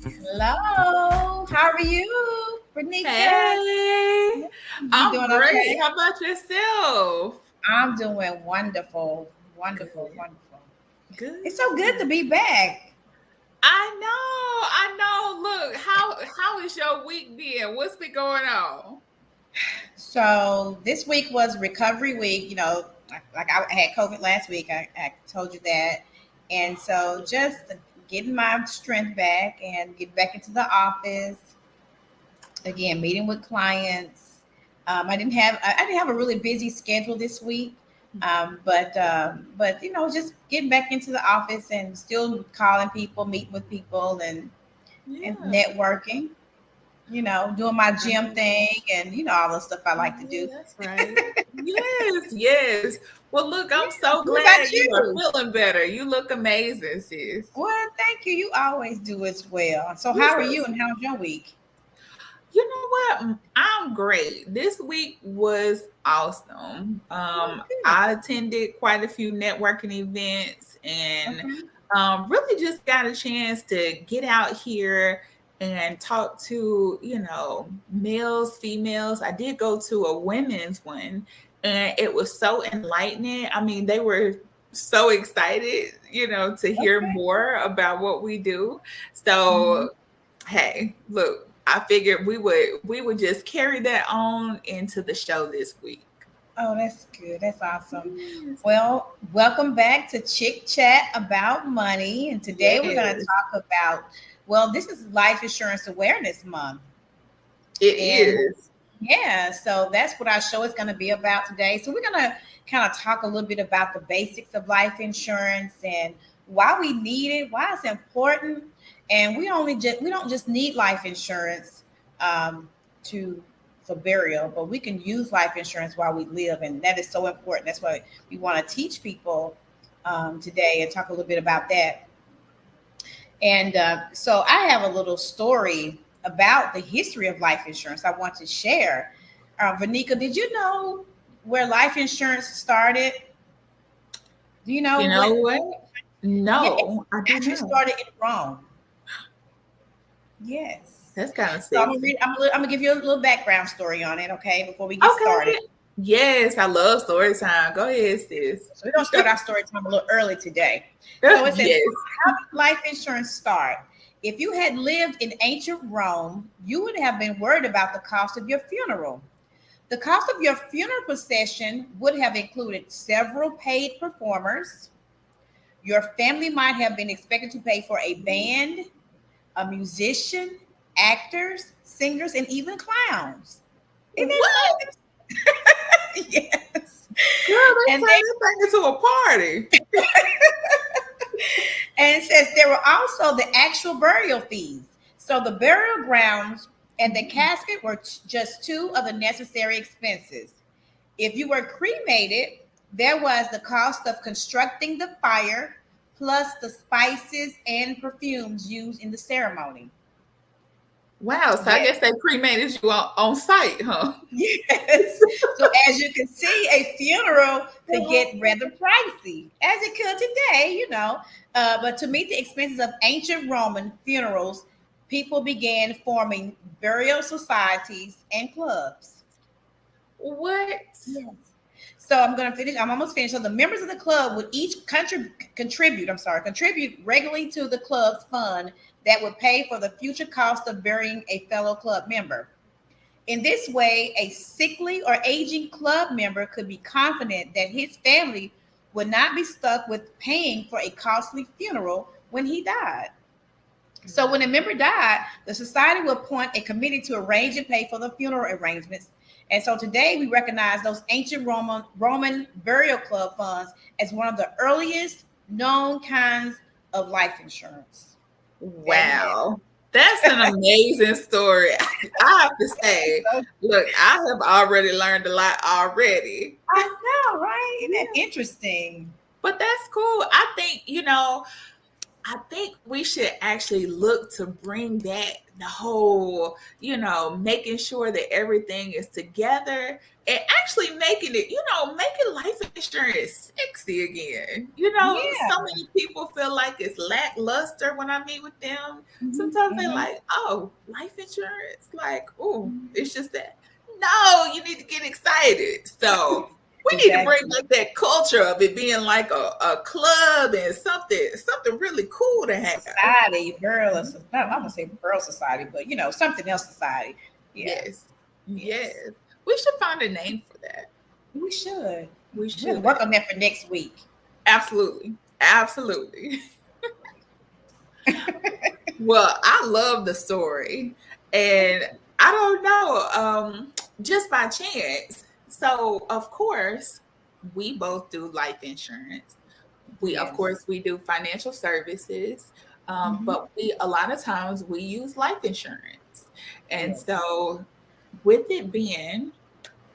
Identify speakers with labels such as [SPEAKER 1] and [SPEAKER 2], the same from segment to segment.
[SPEAKER 1] Hello, how are you, Verneka?
[SPEAKER 2] Hey,
[SPEAKER 1] You
[SPEAKER 2] I'm
[SPEAKER 1] doing
[SPEAKER 2] great.
[SPEAKER 1] okay?
[SPEAKER 2] How about yourself?
[SPEAKER 1] I'm doing wonderful, wonderful,
[SPEAKER 2] Good.
[SPEAKER 1] wonderful. It's so good to
[SPEAKER 2] Good.
[SPEAKER 1] be back.
[SPEAKER 2] I know. Look, how is your week been? What's been going on?
[SPEAKER 1] So this week was recovery week. Like I had COVID last week. I told you that, and so just getting my strength back and get back into the office again, meeting with clients. I didn't have a really busy schedule this week, but just getting back into the office and still calling people, meeting with people, and
[SPEAKER 2] Yeah.
[SPEAKER 1] networking. Doing my
[SPEAKER 2] I
[SPEAKER 1] gym
[SPEAKER 2] know.
[SPEAKER 1] thing and all the stuff I
[SPEAKER 2] I
[SPEAKER 1] like to
[SPEAKER 2] know
[SPEAKER 1] do.
[SPEAKER 2] that's right. Yes. Well, look, I'm
[SPEAKER 1] Yeah.
[SPEAKER 2] so
[SPEAKER 1] What
[SPEAKER 2] glad
[SPEAKER 1] about
[SPEAKER 2] you are
[SPEAKER 1] you?
[SPEAKER 2] feeling better. You look amazing, sis.
[SPEAKER 1] Well, thank you. You always do as well. So, how are you
[SPEAKER 2] Yes.
[SPEAKER 1] and how's your week?
[SPEAKER 2] You know what? I'm great. This week was awesome.
[SPEAKER 1] Oh, good.
[SPEAKER 2] I attended quite a few networking events and
[SPEAKER 1] Okay.
[SPEAKER 2] really just got a chance to get out here and talk to, males, females. I did go to a women's one and it was so enlightening. I mean, they were so excited, to hear
[SPEAKER 1] Okay.
[SPEAKER 2] more about what we do.
[SPEAKER 1] Mhm.
[SPEAKER 2] So hey, look, I figured we would just carry that on into the show this week.
[SPEAKER 1] Oh, that's good. That's awesome.
[SPEAKER 2] Yes.
[SPEAKER 1] Well, welcome back to Chick Chat about money. And today we're going to
[SPEAKER 2] Yes,
[SPEAKER 1] talk about, well, this is Life Insurance Awareness Month.
[SPEAKER 2] it
[SPEAKER 1] And
[SPEAKER 2] is.
[SPEAKER 1] yeah, so that's what our show is going to be about today. So we're going to kind of talk a little bit about the basics of life insurance and why we need it, why it's important. And we don't just need life insurance to for burial, but we can use life insurance while we live, and that is so important. That's why we want to teach people today and talk a little bit about that. And so I have a little story about the history of life insurance I want to share. Verneka, did you know where life insurance started? Do you
[SPEAKER 2] You
[SPEAKER 1] know
[SPEAKER 2] know
[SPEAKER 1] what?
[SPEAKER 2] what?
[SPEAKER 1] Yeah, it
[SPEAKER 2] No, I do
[SPEAKER 1] actually
[SPEAKER 2] not.
[SPEAKER 1] started in Rome. Yes.
[SPEAKER 2] That's kind of
[SPEAKER 1] So I'm gonna
[SPEAKER 2] sexy.
[SPEAKER 1] read. I'm gonna give you a little background story on it, okay, before we get started.
[SPEAKER 2] Okay. Yes, I love story time. Go ahead, sis.
[SPEAKER 1] So we're gonna start our story time a little early today. So it says,
[SPEAKER 2] Yes.
[SPEAKER 1] how did life insurance start? If you had lived in ancient Rome, you would have been worried about the cost of your funeral. The cost of your funeral procession would have included several paid performers. Your family might have been expected to pay for a band, a musician, actors, singers, and even clowns. Isn't
[SPEAKER 2] What?
[SPEAKER 1] that something? Yes.
[SPEAKER 2] Girl,
[SPEAKER 1] And
[SPEAKER 2] they
[SPEAKER 1] they
[SPEAKER 2] turned this thing into a party.
[SPEAKER 1] And it says there were also the actual burial fees. So the burial grounds and the casket were just two of the necessary expenses. If you were cremated, there was the cost of constructing the fire plus the spices and perfumes used in the ceremony.
[SPEAKER 2] Wow, so I
[SPEAKER 1] Yes.
[SPEAKER 2] guess they cremated you on site, huh?
[SPEAKER 1] Yes. So as you can see, a funeral could get rather pricey, as it could today. But to meet the expenses of ancient Roman funerals, people began forming burial societies and clubs.
[SPEAKER 2] What?
[SPEAKER 1] Yes. So I'm going to finish. I'm almost finished. So the members of the club would each contribute. Contribute regularly to the club's fund that would pay for the future cost of burying a fellow club member. In this way, a sickly or aging club member could be confident that his family would not be stuck with paying for a costly funeral when he died. So, when a member died, the society would appoint a committee to arrange and pay for the funeral arrangements. And so today we recognize those ancient Roman burial club funds as one of the earliest known kinds of life insurance. There you have
[SPEAKER 2] Wow. That's an amazing story. I have to say,
[SPEAKER 1] it.
[SPEAKER 2] look, I have already learned a lot already.
[SPEAKER 1] I know, right? Isn't that
[SPEAKER 2] Yeah.
[SPEAKER 1] interesting?
[SPEAKER 2] But that's cool. I think, I think we should actually look to bring back the whole, making sure that everything is together and actually making it, making life insurance sexy again. So
[SPEAKER 1] Yeah.
[SPEAKER 2] many people feel like it's lackluster when I meet with them.
[SPEAKER 1] Mhm,
[SPEAKER 2] Sometimes they're
[SPEAKER 1] mhm,
[SPEAKER 2] like, oh, life insurance? Like, oh, it's just that. No, you need to get excited. So we need to bring
[SPEAKER 1] exactly.
[SPEAKER 2] back that culture of it being like a club and something really cool to have.
[SPEAKER 1] Society, I'm gonna say girl society, but something else society. Yeah.
[SPEAKER 2] Yes.
[SPEAKER 1] Yes.
[SPEAKER 2] Yes. We should find a name for that.
[SPEAKER 1] We should.
[SPEAKER 2] We
[SPEAKER 1] We're gonna
[SPEAKER 2] should.
[SPEAKER 1] work on that for next week.
[SPEAKER 2] Absolutely. Absolutely. Well, I love the story. And I don't know, just by chance. So, of course, we both do life insurance. Of
[SPEAKER 1] Yes.
[SPEAKER 2] course, we do financial services,
[SPEAKER 1] Mhm.
[SPEAKER 2] but a lot of times we use life insurance. And
[SPEAKER 1] Yes.
[SPEAKER 2] so, with it being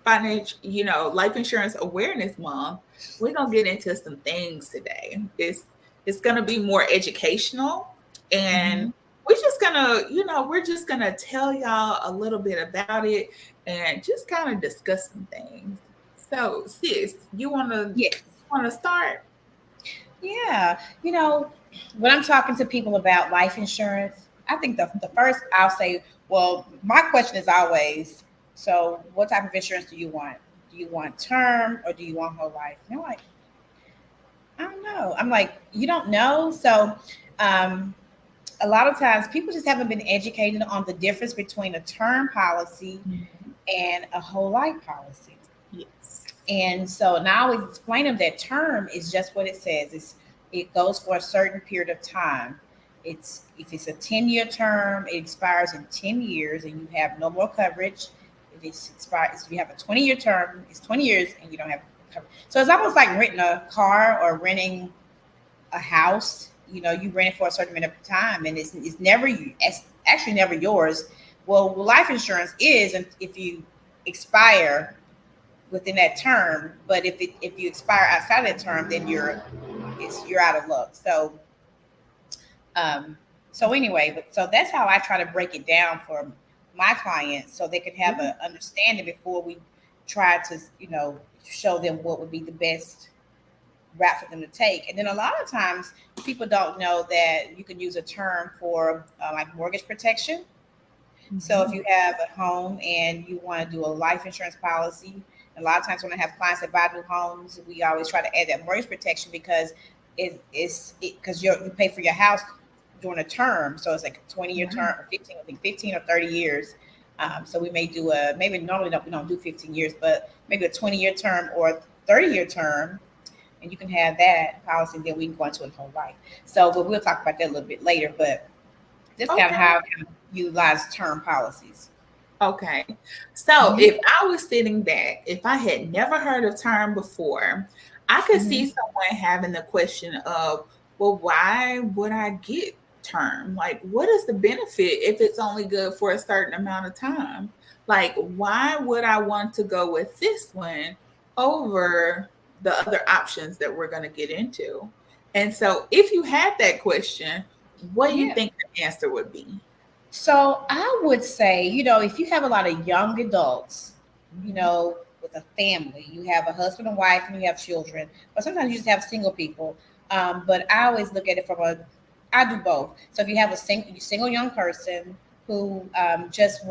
[SPEAKER 2] life insurance awareness month, we're gonna get into some things today. It's gonna be more educational, and
[SPEAKER 1] Mhm.
[SPEAKER 2] we're just gonna tell y'all a little bit about it and just kind of discuss some things. So, sis, you
[SPEAKER 1] Yes.
[SPEAKER 2] wanna start?
[SPEAKER 1] Yeah. When I'm talking to people about life insurance, I think the first I'll say, well, my question is always, so what type of insurance do you want? Do you want term or do you want whole life? And they're like, I don't know. I'm like, you don't know. So um, a lot of times people just haven't been educated on the difference between a term policy
[SPEAKER 2] Mhm.
[SPEAKER 1] and a whole life policy.
[SPEAKER 2] Yes.
[SPEAKER 1] And so now I always explain them that term is just what it says. It goes for a certain period of time. It's if it's a 10-year term, it expires in 10 years and you have no more coverage. If it's expires, if you have a 20-year term, it's 20 years and you don't have coverage. So it's almost like renting a car or renting a house. You rent it for a certain amount of time and it's never you. It's actually never yours. Well, life insurance is, and if you expire within that term. But if you expire outside that term, then you're out of luck. Um, so anyway, but so that's how I try to break it down for my clients, so they can have
[SPEAKER 2] Yeah.
[SPEAKER 1] an understanding before we try to show them what would be the best route for them to take. And then a lot of times people don't know that you can use a term for like mortgage protection. So if
[SPEAKER 2] Mhm.
[SPEAKER 1] you have a home and you want to do a life insurance policy, a lot of times when I have clients that buy new homes, we always try to add that mortgage protection because because you pay for your house during a term, so it's like a 20-year
[SPEAKER 2] Right.
[SPEAKER 1] term or 15, I think 15 or 30 years. So we may do maybe normally we don't do 15 years, but maybe a 20-year term or a 30-year term, and you can have that policy. And then we can go into a whole life. So, but we'll talk about that a little bit later. But that's kind of
[SPEAKER 2] Okay.
[SPEAKER 1] how I kind of utilize term policies.
[SPEAKER 2] Okay. So
[SPEAKER 1] Hmm.
[SPEAKER 2] if I was sitting back, if I had never heard of term before, I could see
[SPEAKER 1] Hmm.
[SPEAKER 2] someone having the question of, well, why would I get term? Like, what is the benefit if it's only good for a certain amount of time? Like, why would I want to go with this one over the other options that we're going to get into? And so if you had that question, what do you
[SPEAKER 1] Yeah.
[SPEAKER 2] think the answer would be?
[SPEAKER 1] So I would say, if you have a lot of young adults, with a family, you have a husband and wife and you have children, or sometimes you just have single people. But I always look at it I do both. So if you have a single young person who just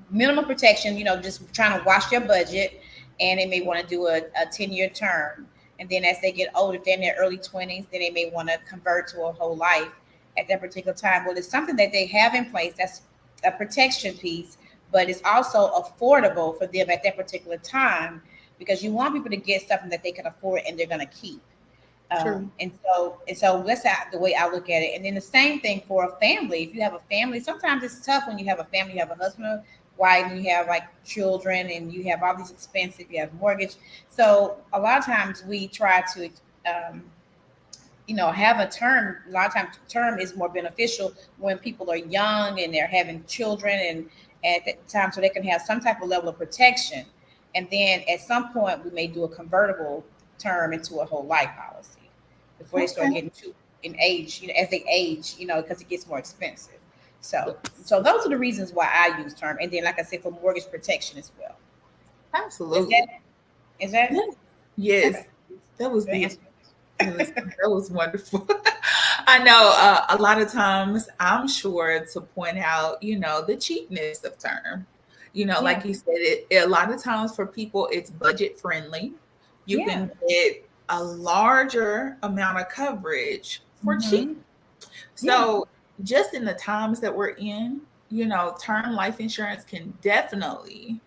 [SPEAKER 1] minimum protection, just trying to watch their budget, and they may want to do a 10-year term. And then as they get older, if they're in their early 20s, then they may want to convert to a whole life at that particular time. Well, it's something that they have in place that's a protection piece, but it's also affordable for them at that particular time because you want people to get something that they can afford and they're going to keep.
[SPEAKER 2] True.
[SPEAKER 1] And so that's the way I look at it. And then the same thing for a family. If you have a family, sometimes it's tough when you have a family. You have a husband, or wife, and you have like children, and you have all these expenses. You have mortgage. So a lot of times we try to, have a term. A lot of times, term is more beneficial when people are young and they're having children, and at that time, so they can have some type of level of protection. And then at some point, we may do a convertible term into a whole life policy. before they start
[SPEAKER 2] Okay.
[SPEAKER 1] getting too in age, as they age, because it gets more expensive. So those are the reasons why I use term. And then, like I said, for mortgage protection as well. Is
[SPEAKER 2] Absolutely.
[SPEAKER 1] that is that
[SPEAKER 2] Yes. Yes.
[SPEAKER 1] okay?
[SPEAKER 2] That was
[SPEAKER 1] Good
[SPEAKER 2] beautiful.
[SPEAKER 1] answer.
[SPEAKER 2] That was wonderful. I know a lot of times I'm sure to point out, the cheapness of term.
[SPEAKER 1] Yeah,
[SPEAKER 2] Like you said, a lot of times for people, it's budget friendly. You
[SPEAKER 1] yeah,
[SPEAKER 2] can get a larger amount of coverage for cheap.
[SPEAKER 1] hmm, yeah,
[SPEAKER 2] So, just in the times that we're in, term life insurance can definitely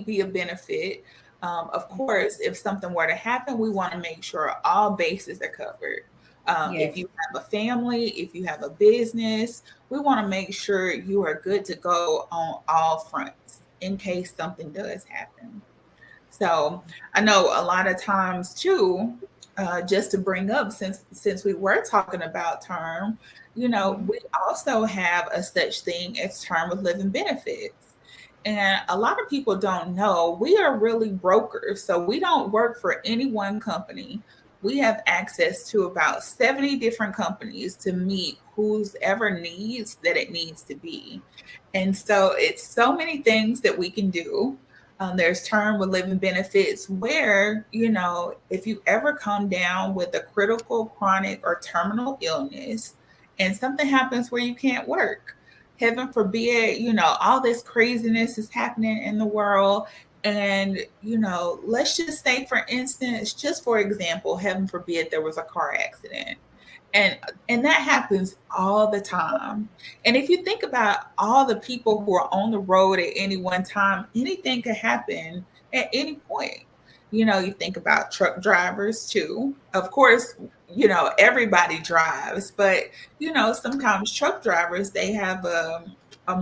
[SPEAKER 2] be a benefit. Of course, if something were to happen, we want to make sure all bases are covered. If
[SPEAKER 1] yes,
[SPEAKER 2] you have a family, if you have a business, we want to make sure you are good to go on all fronts in case something does happen. So I know a lot of times too, just to bring up since we were talking about term,
[SPEAKER 1] hmm,
[SPEAKER 2] we also have a such thing as term with living benefits. And a lot of people don't know we are really brokers. So we don't work for any one company. We have access to about 70 different companies to meet whose ever needs that it needs to be. And so it's so many things that we can do. There's term with living benefits where, if you ever come down with a critical, chronic, or terminal illness and something happens where you can't work, heaven forbid, all this craziness is happening in the world. And, let's just say, for instance, just for example, heaven forbid there was a car accident. And and that happens all the time. And if you think about all the people who are on the road at any one time, anything could happen at any point. You think about truck drivers too. Of course, everybody drives, but sometimes truck drivers, they have a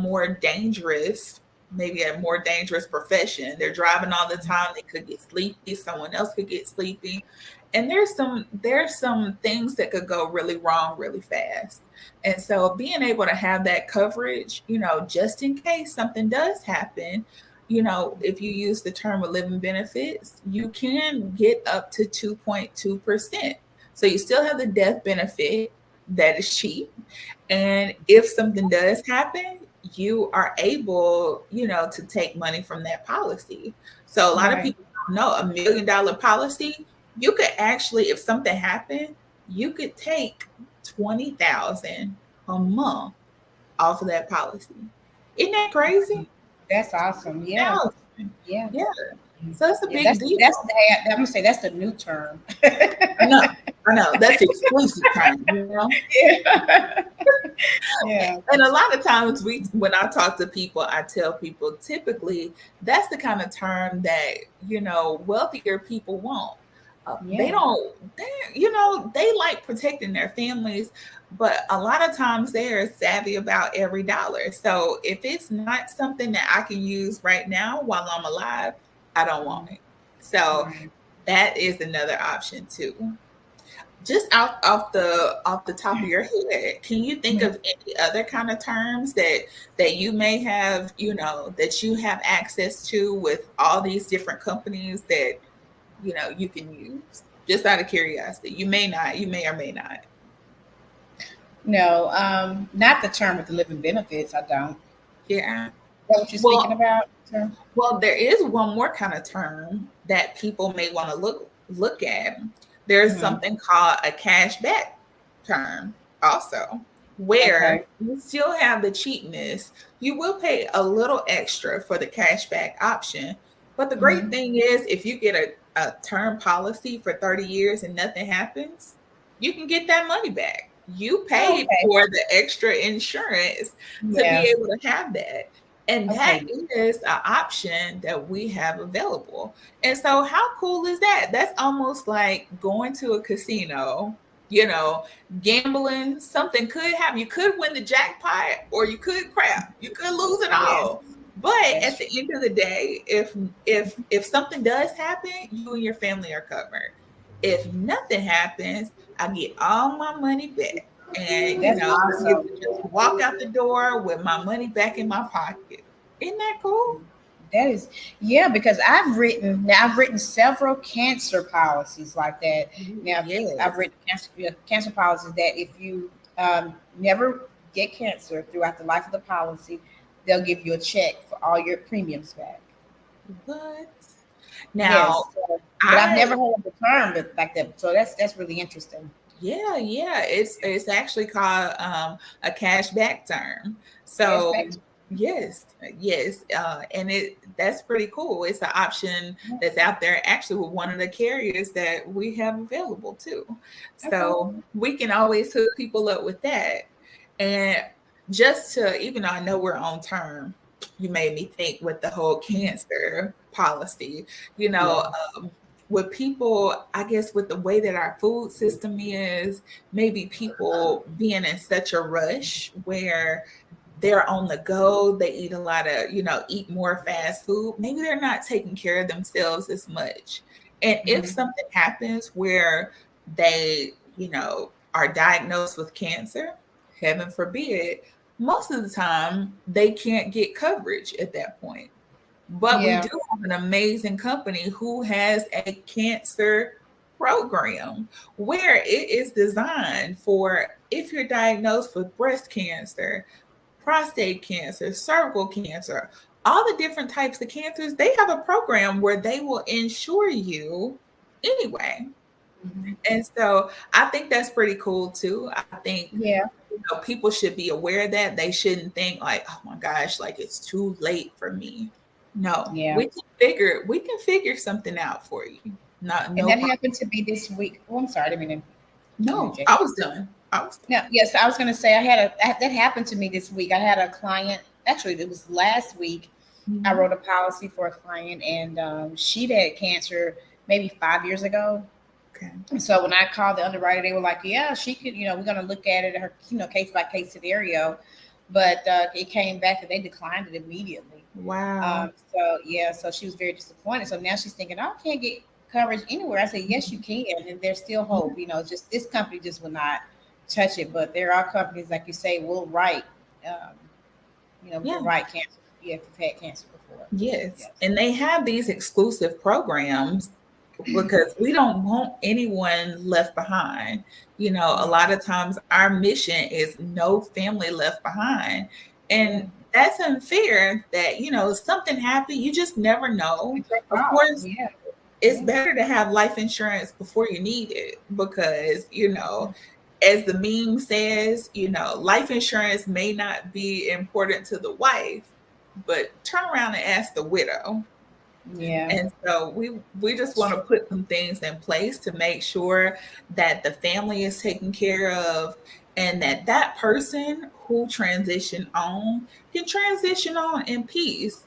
[SPEAKER 2] more dangerous, maybe a more dangerous profession. They're driving all the time. They could get sleepy. Someone else could get sleepy, and there's some things that could go really wrong really fast. And so being able to have that coverage, just in case something does happen, if you use the term of living benefits, you can get up to 2.2%. So you still have the death benefit that is cheap. And if something does happen, you are able, to take money from that policy. So a lot of
[SPEAKER 1] right,
[SPEAKER 2] people don't know $1 million policy, you could actually, if something happened, you could take 20,000 a month off of that policy. Isn't that crazy?
[SPEAKER 1] that's awesome. Yeah,
[SPEAKER 2] 20,000.
[SPEAKER 1] yeah,
[SPEAKER 2] Yeah. So it's a
[SPEAKER 1] yeah.
[SPEAKER 2] big
[SPEAKER 1] That's
[SPEAKER 2] deal.
[SPEAKER 1] I'm gonna say that's the new term.
[SPEAKER 2] I know. I know. That's the exclusive term.
[SPEAKER 1] Yeah, yeah,
[SPEAKER 2] And a lot of times when I talk to people, I tell people typically that's the kind of term that, wealthier people want. They
[SPEAKER 1] yeah,
[SPEAKER 2] don't, they like protecting their families, but a lot of times they're savvy about every dollar. So if it's not something that I can use right now while I'm alive, I don't want it. So
[SPEAKER 1] right.
[SPEAKER 2] that is another option too. Just off the top of your head, can you think of any other kind of terms that you may have, that you have access to with all these different companies that you can use? Just out of curiosity, you may not, you may or may not.
[SPEAKER 1] No, not the term with the living benefits. I don't. Is
[SPEAKER 2] Yeah.
[SPEAKER 1] that what you're speaking
[SPEAKER 2] Well,
[SPEAKER 1] about? Sir?
[SPEAKER 2] there is one more kind of term that people may want to look at. There's
[SPEAKER 1] Hmm.
[SPEAKER 2] something called a cashback term also, where
[SPEAKER 1] Okay.
[SPEAKER 2] you still have the cheapness. You will pay a little extra for the cashback option. But the great
[SPEAKER 1] Hmm.
[SPEAKER 2] thing is if you get a term policy for 30 years and nothing happens, you can get that money back. You
[SPEAKER 1] Oh,
[SPEAKER 2] paid
[SPEAKER 1] okay.
[SPEAKER 2] for the extra insurance to be
[SPEAKER 1] Yeah.
[SPEAKER 2] able to have that. And that
[SPEAKER 1] Okay.
[SPEAKER 2] is an option that we have available. And so, how cool is that? That's almost like going to a casino, you know, gambling. Something could happen. You could win the jackpot or you could crap. You could lose it
[SPEAKER 1] Yeah,
[SPEAKER 2] all. But
[SPEAKER 1] that's
[SPEAKER 2] at the
[SPEAKER 1] true.
[SPEAKER 2] end of the day, if something does happen, you and your family are covered. If nothing happens, I get all my money back. And
[SPEAKER 1] That's
[SPEAKER 2] I get
[SPEAKER 1] awesome.
[SPEAKER 2] to just walk out the door with my money back in my pocket. Isn't that cool?
[SPEAKER 1] That is, yeah, because I've written several cancer policies like that. Now, I've
[SPEAKER 2] Yes.
[SPEAKER 1] written cancer policies that if you never get cancer throughout the life of the policy, they'll give you a check for all your premiums back.
[SPEAKER 2] What?
[SPEAKER 1] Yes,
[SPEAKER 2] Now,
[SPEAKER 1] but I've
[SPEAKER 2] I
[SPEAKER 1] never heard of the term like that. So that's really interesting.
[SPEAKER 2] yeah, yeah, it's actually called a cashback term.
[SPEAKER 1] Cash
[SPEAKER 2] So
[SPEAKER 1] back.
[SPEAKER 2] yes, yes, and it that's pretty cool. It's an option that's out there actually with one of the carriers that we have available too.
[SPEAKER 1] Okay.
[SPEAKER 2] So we can always hook people up with that. And just to, even though I know we're on term, you made me think with the whole cancer policy, you know,
[SPEAKER 1] Yeah.
[SPEAKER 2] with people, I guess with the way that our food system is, maybe people being in such a rush where they're on the go, they eat a lot of, eat more fast food. Maybe they're not taking care of themselves as much. And if
[SPEAKER 1] Hmm.
[SPEAKER 2] something happens where they, are diagnosed with cancer, heaven forbid, most of the time they can't get coverage at that point. But we
[SPEAKER 1] Yeah.
[SPEAKER 2] do have an amazing company who has a cancer program where it is designed for if you're diagnosed with breast cancer, prostate cancer, cervical cancer, all the different types of cancers, they have a program where they will insure you anyway.
[SPEAKER 1] Hmm.
[SPEAKER 2] And so I think that's pretty cool too. I think
[SPEAKER 1] Yeah.
[SPEAKER 2] people should be aware of that. They shouldn't think like, oh my gosh, like it's too late for me. No,
[SPEAKER 1] Yeah.
[SPEAKER 2] we can figure something out for you. Not
[SPEAKER 1] And
[SPEAKER 2] no
[SPEAKER 1] that
[SPEAKER 2] problem.
[SPEAKER 1] happened to me this week. Oh, I'm sorry, I didn't mean to
[SPEAKER 2] No,
[SPEAKER 1] interject.
[SPEAKER 2] I was done. I was
[SPEAKER 1] No, yes, I was going to say that happened to me this week. I had a client. Actually, it was last week. I
[SPEAKER 2] done.
[SPEAKER 1] wrote a policy for a client, and she'd had cancer maybe 5 years ago.
[SPEAKER 2] Okay.
[SPEAKER 1] And so when I called the underwriter, they were like, "Yeah, she could. We're going to look at it, her, case by case scenario." But it came back that they declined it immediately.
[SPEAKER 2] Wow.
[SPEAKER 1] So yeah, so she was very disappointed. So now she's thinking, "Oh, I can't get coverage anywhere." I said, "Yes, you can, and there's still hope. Just this company just will not touch it, but there are companies like you say will write, um, will
[SPEAKER 2] Yeah.
[SPEAKER 1] write cancer. Yeah, if you've had cancer before.
[SPEAKER 2] Yes.
[SPEAKER 1] Yes.
[SPEAKER 2] And they have these exclusive programs because we don't want anyone left behind. A
[SPEAKER 1] Yeah.
[SPEAKER 2] lot of times our mission is no family left behind.
[SPEAKER 1] Yeah.
[SPEAKER 2] And that's unfair that, something happened. You just never know.
[SPEAKER 1] It's your
[SPEAKER 2] Of
[SPEAKER 1] fault.
[SPEAKER 2] course,
[SPEAKER 1] Yeah.
[SPEAKER 2] it's
[SPEAKER 1] Yeah.
[SPEAKER 2] better to have life insurance before you need it because, as the meme says, life insurance may not be important to the wife, but turn around and ask the widow.
[SPEAKER 1] Yeah.
[SPEAKER 2] And so we just
[SPEAKER 1] That's
[SPEAKER 2] want
[SPEAKER 1] true.
[SPEAKER 2] to put some things in place to make sure that the family is taken care of and that that person who transitioned on can transition on in peace.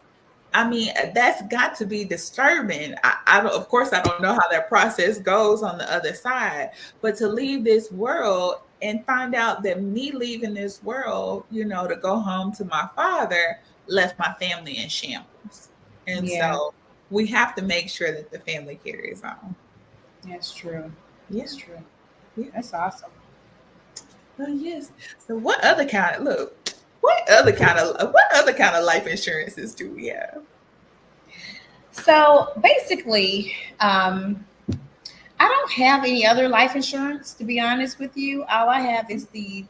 [SPEAKER 2] I mean, that's got to be disturbing. I don't, of course, I don't know how that process goes on the other side, but to leave this world and find out that me leaving this world, to go home to my father, left my family in shambles. And
[SPEAKER 1] Yeah.
[SPEAKER 2] so we have to make sure that the family carries on.
[SPEAKER 1] That's true. That's
[SPEAKER 2] Yeah,
[SPEAKER 1] true.
[SPEAKER 2] yeah.
[SPEAKER 1] That's awesome.
[SPEAKER 2] Oh yes. So what other kind of look? What other kind of life insurances do we have?
[SPEAKER 1] So basically, I don't have any other life insurance, to be honest with you. All I have is the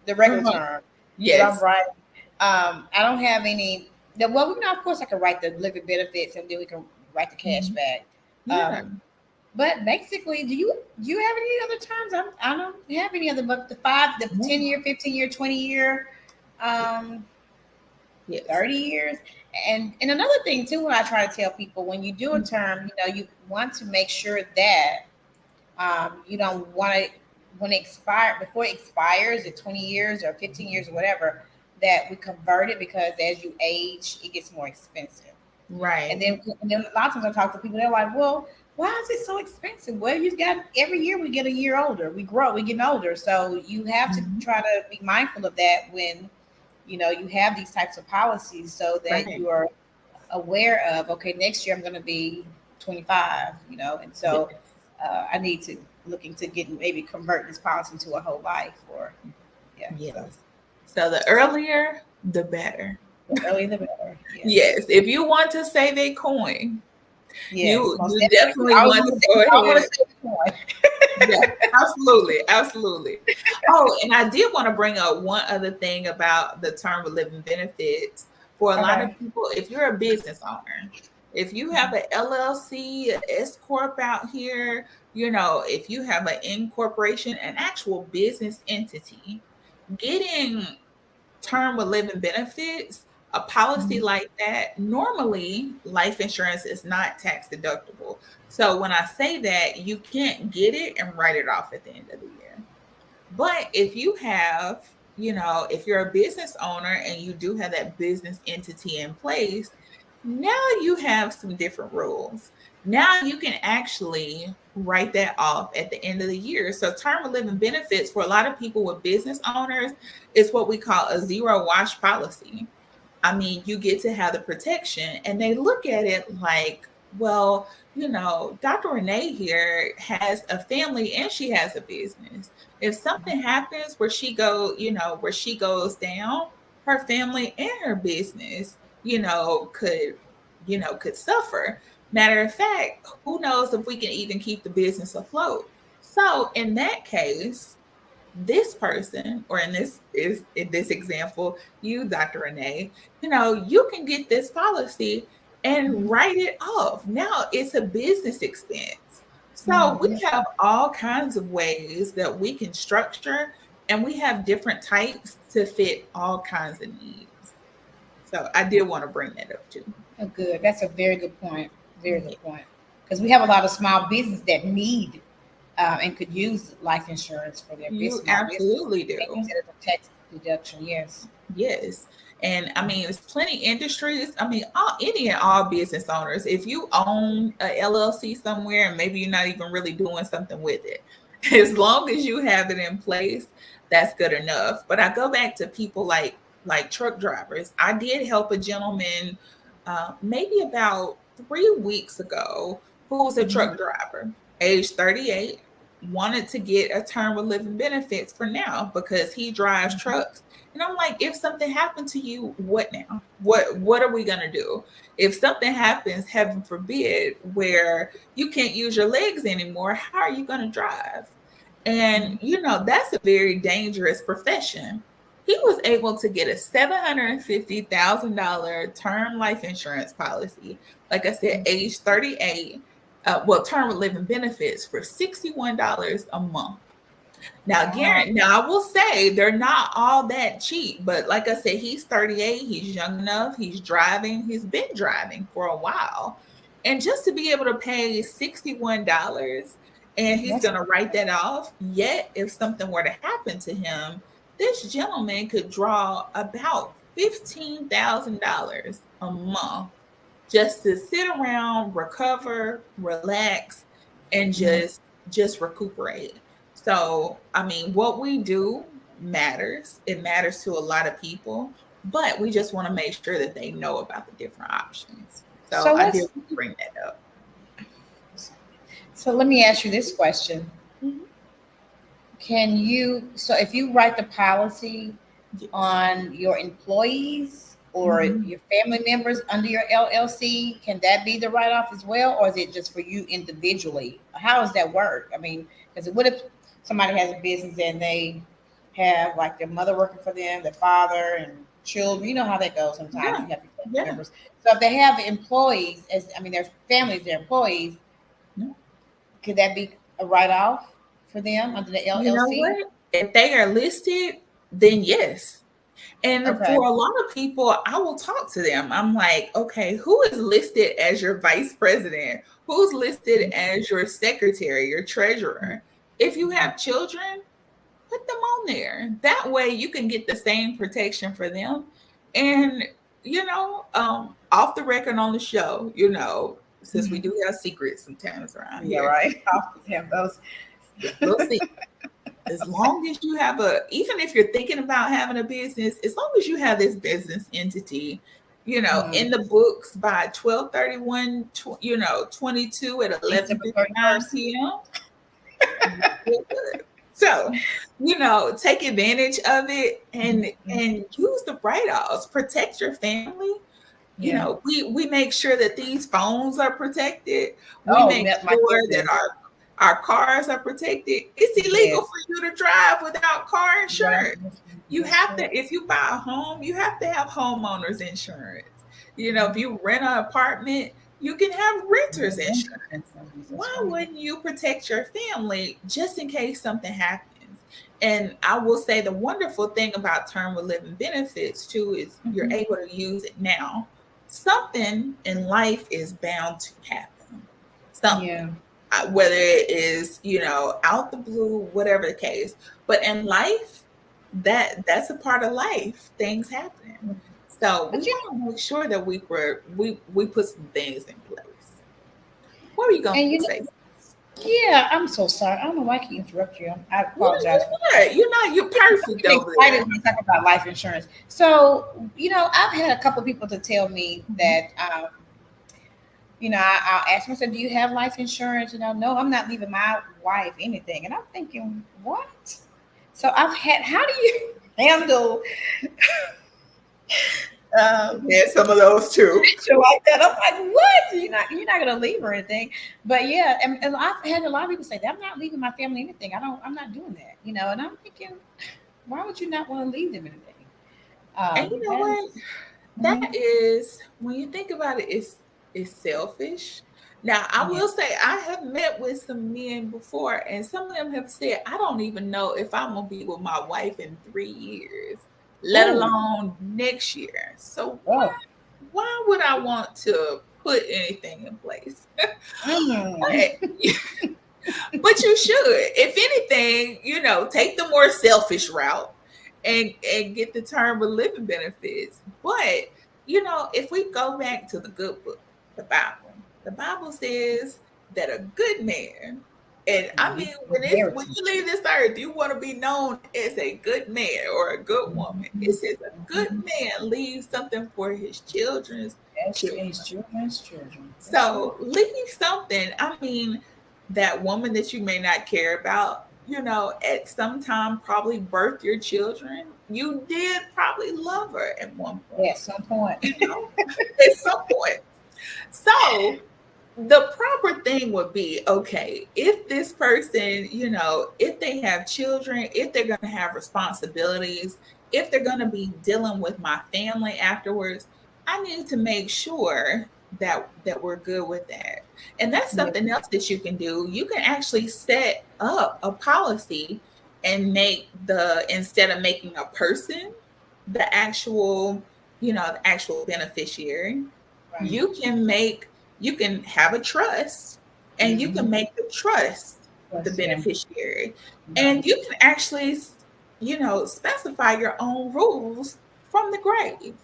[SPEAKER 1] regular
[SPEAKER 2] Uh-huh.
[SPEAKER 1] term that I'm
[SPEAKER 2] Yes.
[SPEAKER 1] writing. I don't have any. Well, of course, I can write the living benefits, and then we can write the cash
[SPEAKER 2] Mhm.
[SPEAKER 1] back.
[SPEAKER 2] Yeah.
[SPEAKER 1] Um, but basically, do you have any other terms? I don't have any other, but the
[SPEAKER 2] Yeah.
[SPEAKER 1] 10 year, 15 year, 20 year, um,
[SPEAKER 2] Yes.
[SPEAKER 1] 30 years. And another thing too, what I try to tell people, when you do a term, you want to make sure that you don't want to when it expire before it expires at 20 years or 15 years or whatever, that we convert it, because as you age it gets more expensive. and
[SPEAKER 2] Right.
[SPEAKER 1] then and then a lot of times I talk to people, they're like, well, why is it so expensive? Well, you got every year we get a year older, we grow, we get older, so you have to
[SPEAKER 2] Mhm.
[SPEAKER 1] try to be mindful of that when you have these types of policies, so that
[SPEAKER 2] Right.
[SPEAKER 1] you are aware of, okay, next year I'm going to be 25, and so
[SPEAKER 2] Yes.
[SPEAKER 1] I need to looking to get maybe convert this policy to a whole life, or yeah, so
[SPEAKER 2] Yes. So the
[SPEAKER 1] so
[SPEAKER 2] earlier, the better.
[SPEAKER 1] The earlier the better.
[SPEAKER 2] Yes, if you want to save a coin,
[SPEAKER 1] Yes,
[SPEAKER 2] you
[SPEAKER 1] most
[SPEAKER 2] you
[SPEAKER 1] definitely.
[SPEAKER 2] definitely want to go
[SPEAKER 1] I want to
[SPEAKER 2] ahead.
[SPEAKER 1] say the coin.
[SPEAKER 2] Yeah, absolutely, absolutely. Oh, and I did want to bring up one other thing about the term of living benefits. For a lot of
[SPEAKER 1] Okay.
[SPEAKER 2] people, if you're a business owner, if you have an LLC, a S corp out here, if you have an incorporation, an actual business entity, getting term of living benefits, a policy
[SPEAKER 1] Mhm.
[SPEAKER 2] like that, normally life insurance is not tax deductible. So when I say that, you can't get it and write it off at the end of the year. But if you have, if you're a business owner and you do have that business entity in place, now you have some different rules. Now you can actually write that off at the end of the year. So, term of living benefits for a lot of people with business owners is what we call a zero wash policy. I mean, you get to have the protection, and they look at it like, well, Dr. Renee here has a family and she has a business. If something happens where she goes down, her family and her business, could suffer. Matter of fact, who knows if we can even keep the business afloat. So in that case, this person, or in this example, you, Dr. Renee, you can get this policy and write it off. Now it's a business expense. So we
[SPEAKER 1] Mhm.
[SPEAKER 2] have all kinds of ways that we can structure, and we have different types to fit all kinds of needs. So I did want to bring that up too.
[SPEAKER 1] Oh, good. That's a very good point. Very
[SPEAKER 2] Yeah,
[SPEAKER 1] good point. Because we have a lot of small business that need and could use life insurance for their
[SPEAKER 2] you
[SPEAKER 1] small business.
[SPEAKER 2] absolutely
[SPEAKER 1] They use
[SPEAKER 2] do.
[SPEAKER 1] it as a tax deduction. Yes.
[SPEAKER 2] Yes. And I mean, there's plenty industries. I mean, any and all business owners, if you own a LLC somewhere and maybe you're not even really doing something with it, as long as you have it in place, that's good enough. But I go back to people like truck drivers. I did help a gentleman maybe about 3 weeks ago who was a
[SPEAKER 1] Mhm.
[SPEAKER 2] truck driver, age 38, wanted to get a term of living benefits for now because he drives trucks. And I'm like, if something happened to you, what now? What are we gonna do? If something happens, heaven forbid, where you can't use your legs anymore, how are you gonna drive? And
[SPEAKER 1] Mhm.
[SPEAKER 2] that's a very dangerous profession. He was able to get a $750,000 term life insurance policy. Like I said, age 38, term of living benefits for $61 a month. Now,
[SPEAKER 1] Wow.
[SPEAKER 2] Garrett, now I will say they're not all that cheap, but like I said, he's 38, he's young enough, he's driving, he's been driving for a while. And just to be able to pay $61 and he's
[SPEAKER 1] That's
[SPEAKER 2] going to write that off, yet if something were to happen to him, this gentleman could draw about $15,000 a month just to sit around, recover, relax, and
[SPEAKER 1] mhm.
[SPEAKER 2] just recuperate. So, I mean, what we do matters. It matters to a lot of people, but we just want to make sure that they know about the different options. So,
[SPEAKER 1] So
[SPEAKER 2] I did
[SPEAKER 1] let's.
[SPEAKER 2] bring that up.
[SPEAKER 1] So let me ask you this question:
[SPEAKER 2] Mhm.
[SPEAKER 1] Can you? So if you write the policy
[SPEAKER 2] Yes.
[SPEAKER 1] on your employees or
[SPEAKER 2] Mhm.
[SPEAKER 1] your family members under your LLC, can that be the write off as well, or is it just for you individually? How does that work? I mean, because what if somebody has a business and they have like their mother working for them, their father, and children? You know how that goes. Sometimes
[SPEAKER 2] Yeah.
[SPEAKER 1] you have your family
[SPEAKER 2] Yeah.
[SPEAKER 1] members. So if they have employees, as I mean, their families, their employees,
[SPEAKER 2] Yeah.
[SPEAKER 1] could that be a write off for them under the
[SPEAKER 2] You know
[SPEAKER 1] LLC?
[SPEAKER 2] what? If they are listed, then yes. And
[SPEAKER 1] Okay.
[SPEAKER 2] for a lot of people, I will talk to them. I'm like, okay, who is listed as your vice president? Who's listed as your secretary, your treasurer? If you have children, put them on there. That way you can get the same protection for them. And, off the record on the show, since we
[SPEAKER 1] Mhm.
[SPEAKER 2] do have secrets sometimes around
[SPEAKER 1] Yeah,
[SPEAKER 2] here,
[SPEAKER 1] right. Have those.
[SPEAKER 2] little as long as you have even if you're thinking about having a business, as long as you have this business entity,
[SPEAKER 1] Mhm.
[SPEAKER 2] in the books by 12/31, 22 at
[SPEAKER 1] December
[SPEAKER 2] 11:59
[SPEAKER 1] 31st.
[SPEAKER 2] p.m., you're good. So, take advantage of it and
[SPEAKER 1] Mhm.
[SPEAKER 2] and use the write-offs. Protect your family.
[SPEAKER 1] Yeah.
[SPEAKER 2] We make sure that these phones are protected. We
[SPEAKER 1] Oh,
[SPEAKER 2] make
[SPEAKER 1] my
[SPEAKER 2] sure that
[SPEAKER 1] goodness.
[SPEAKER 2] our cars are protected. It's illegal
[SPEAKER 1] Yes.
[SPEAKER 2] for you to drive without car
[SPEAKER 1] Right.
[SPEAKER 2] insurance. You
[SPEAKER 1] That's
[SPEAKER 2] have
[SPEAKER 1] true.
[SPEAKER 2] to, if you buy a home, you have to have homeowners insurance. If
[SPEAKER 1] Mhm.
[SPEAKER 2] you rent an apartment, you can have renters
[SPEAKER 1] Mhm.
[SPEAKER 2] insurance.
[SPEAKER 1] That's
[SPEAKER 2] Why
[SPEAKER 1] right.
[SPEAKER 2] wouldn't you protect your family just in case something happens? And I will say the wonderful thing about term with living benefits too is you're
[SPEAKER 1] Mhm.
[SPEAKER 2] able to use it now. Something in life is bound to happen.
[SPEAKER 1] Yeah.
[SPEAKER 2] Something. Whether it is, out the blue, whatever the case. But in life, that's a part of life. Things happen. So we
[SPEAKER 1] But you
[SPEAKER 2] want to make sure that we put some things in place. What are you gonna
[SPEAKER 1] and you know,
[SPEAKER 2] say?
[SPEAKER 1] yeah, I'm so sorry. I don't know why I keep interrupt you. I apologize for that.
[SPEAKER 2] You're perfect
[SPEAKER 1] Get
[SPEAKER 2] over
[SPEAKER 1] excited
[SPEAKER 2] there.
[SPEAKER 1] when I talk about life insurance. So, I've had a couple people to tell me
[SPEAKER 2] Mhm.
[SPEAKER 1] that, I'll ask myself, do you have life insurance? No, I'm not leaving my wife anything. And I'm thinking, what? So how do you handle um,
[SPEAKER 2] Yeah, some of those too.
[SPEAKER 1] situation like that? I'm like, what? You're not gonna leave her anything. But yeah, and I've had a lot of people say that I'm not leaving my family anything. I'm not doing that. And I'm thinking, why would you not want to leave them anything?
[SPEAKER 2] And you know what?
[SPEAKER 1] That's
[SPEAKER 2] That
[SPEAKER 1] mhm,
[SPEAKER 2] is, when you think about it, it's selfish. Now, I
[SPEAKER 1] yeah.
[SPEAKER 2] will say I have met with some men before, and some of them have said, I don't even know if I'm gonna be with my wife in 3 years, let
[SPEAKER 1] Oh,
[SPEAKER 2] alone next year. So
[SPEAKER 1] oh.
[SPEAKER 2] why would I want to put anything in place?
[SPEAKER 1] Mm.
[SPEAKER 2] But But you should. If anything, take the more selfish route and get the term of living benefits. But, if we go back to the good book, the Bible says that a good man, and I mean when
[SPEAKER 1] Inheritance.
[SPEAKER 2] you leave this earth, you want to be known as a good man or a good woman. It
[SPEAKER 1] Mhm,
[SPEAKER 2] says a good
[SPEAKER 1] mhm.
[SPEAKER 2] man leaves something for his children's
[SPEAKER 1] That's
[SPEAKER 2] children.
[SPEAKER 1] his children's children. That's right.
[SPEAKER 2] So leave something. I mean, that woman that you may not care about, at some time probably birthed your children. You did probably love her at one
[SPEAKER 1] Yeah,
[SPEAKER 2] point,
[SPEAKER 1] at some point.
[SPEAKER 2] you know, at some point. So the proper thing would be okay, if this person, if they have children, if they're going to have responsibilities, if they're going to be dealing with my family afterwards, I need to make sure that we're good with that. And that's
[SPEAKER 1] Yeah.
[SPEAKER 2] something else that you can do. You can actually set up a policy and make instead of making a person the actual beneficiary,
[SPEAKER 1] Right.
[SPEAKER 2] you can make you can have a trust and you can
[SPEAKER 1] Mm-hmm.
[SPEAKER 2] make the trust the
[SPEAKER 1] Plus, yeah.
[SPEAKER 2] beneficiary,
[SPEAKER 1] Right.
[SPEAKER 2] and you can actually specify your own rules from the grave.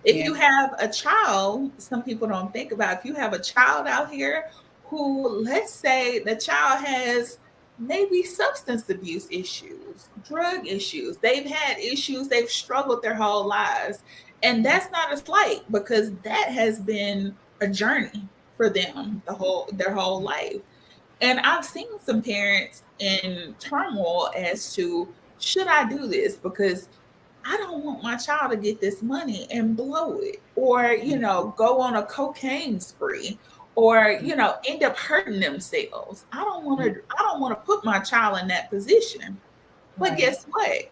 [SPEAKER 2] If
[SPEAKER 1] Yeah.
[SPEAKER 2] you have a child, some people don't think about, if you have a child out here who, let's say the child has maybe substance abuse issues, drug issues, they've had issues, they've struggled their whole lives. And that's not a slight, because that has been a journey for them their whole life. And I've seen some parents in turmoil as to, should I do this? Because I don't want my child to get this money and blow it, or, go on a cocaine spree, or, end up hurting themselves. I don't want to put my child in that position. But
[SPEAKER 1] Right.
[SPEAKER 2] guess what?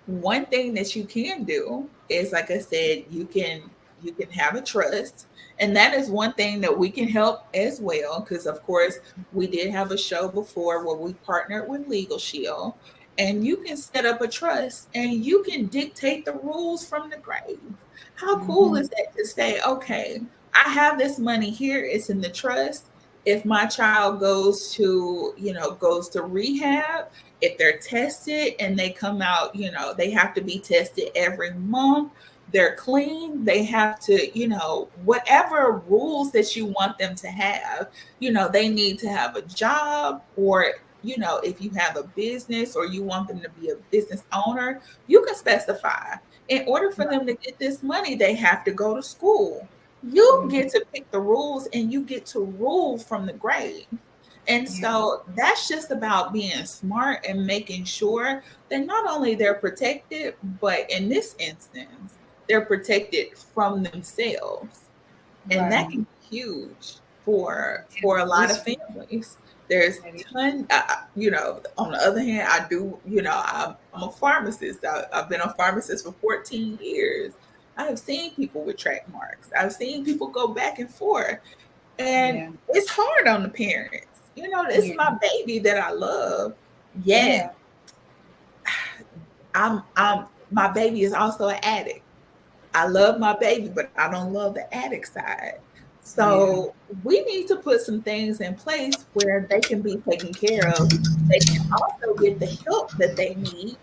[SPEAKER 2] One thing that you can do is, like I said, you can have a trust. And that is one thing that we can help as well. Because of course, we did have a show before where we partnered with Legal Shield. And you can set up a trust and you can dictate the rules from the grave. How cool
[SPEAKER 1] Mm-hmm.
[SPEAKER 2] is that to say, okay, I have this money here, it's in the trust. If my child goes to rehab, if they're tested and they come out, they have to be tested every month. They're clean. They have to, whatever rules that you want them to have, they need to have a job, or, if you have a business or you want them to be a business owner, you can specify. In order for them to get this money, they have to go to school. You
[SPEAKER 1] Mm-hmm.
[SPEAKER 2] get to pick the rules and you get to rule from the grave. And so that's just about being smart and making sure that not only they're protected, but in this instance, they're protected from themselves. And that
[SPEAKER 1] Right.
[SPEAKER 2] can be huge for a
[SPEAKER 1] It
[SPEAKER 2] lot
[SPEAKER 1] is
[SPEAKER 2] of families. There's
[SPEAKER 1] it is.
[SPEAKER 2] on the other hand, I do, I'm a pharmacist. I've been a pharmacist for 14 years. I have seen people with track marks. I've seen people go back and forth. And
[SPEAKER 1] Yeah.
[SPEAKER 2] it's hard on the parents. It's
[SPEAKER 1] Yeah.
[SPEAKER 2] my baby that I love. Yet
[SPEAKER 1] Yeah.
[SPEAKER 2] I'm my baby is also an addict. I love my baby, but I don't love the addict side.
[SPEAKER 1] Yeah.
[SPEAKER 2] So we need to put some things in place where they can be taken care of. They can also get the help that they need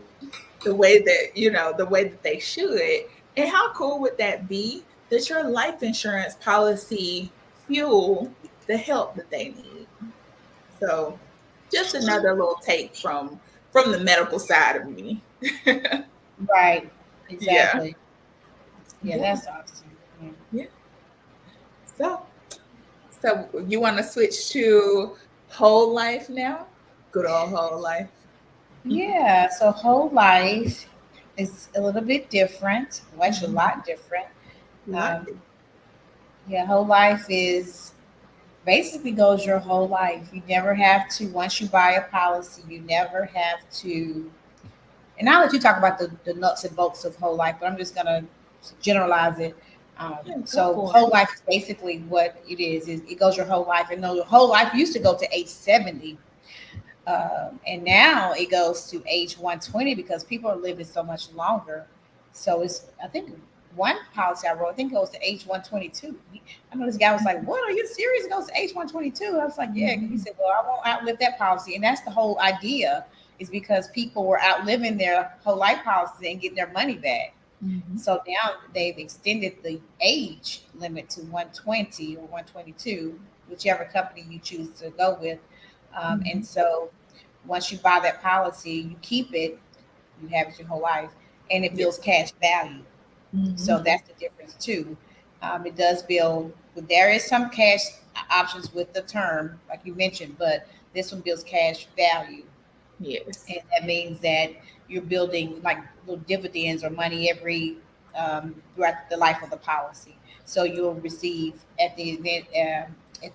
[SPEAKER 2] the way that they should. And how cool would that be that your life insurance policy fuel the help that they need? So just another little take from the medical side of me.
[SPEAKER 1] Right.
[SPEAKER 2] Yeah.
[SPEAKER 1] Exactly. Yeah,
[SPEAKER 2] Yeah.
[SPEAKER 1] that's awesome. Yeah.
[SPEAKER 2] Yeah. So you want to switch to whole life now? Good old whole life.
[SPEAKER 1] Yeah, so whole life is a little bit different. Well, actually, a
[SPEAKER 2] Mhm.
[SPEAKER 1] lot different.
[SPEAKER 2] Like
[SPEAKER 1] Um, yeah, whole life is basically goes your whole life. You never have to, once you buy a policy, you never have to. And I'll let you talk about the nuts and bolts of whole life, but I'm just going to generalize it.
[SPEAKER 2] yeah, go
[SPEAKER 1] So,
[SPEAKER 2] for it.
[SPEAKER 1] whole life is basically what it is it goes your whole life. And though your whole life used to go to age 70, and now it goes to age 120 because people are living so much longer. So it's, I think one policy I wrote, I think it goes to age 122. I know this guy was like, "What, are you serious? It goes to age 122?" I was like, "Yeah." He
[SPEAKER 2] Mhm.
[SPEAKER 1] said, "Well, I won't outlive that policy." And that's the whole idea, is because people were outliving their whole life policies and getting their money back.
[SPEAKER 2] Mhm.
[SPEAKER 1] So now they've extended the age limit to 120 or 122, whichever company you choose to go with. And
[SPEAKER 2] Mhm.
[SPEAKER 1] so once you buy that policy, you keep it, you have it your whole life, and it
[SPEAKER 2] Yeah.
[SPEAKER 1] builds cash value. So
[SPEAKER 2] Mhm.
[SPEAKER 1] that's the difference too. It does build, but there is some cash options with the term, like you mentioned, but this one builds cash value.
[SPEAKER 2] Yes.
[SPEAKER 1] And that means that you're building like little dividends or money every throughout the life of the policy. So you'll receive at the event, if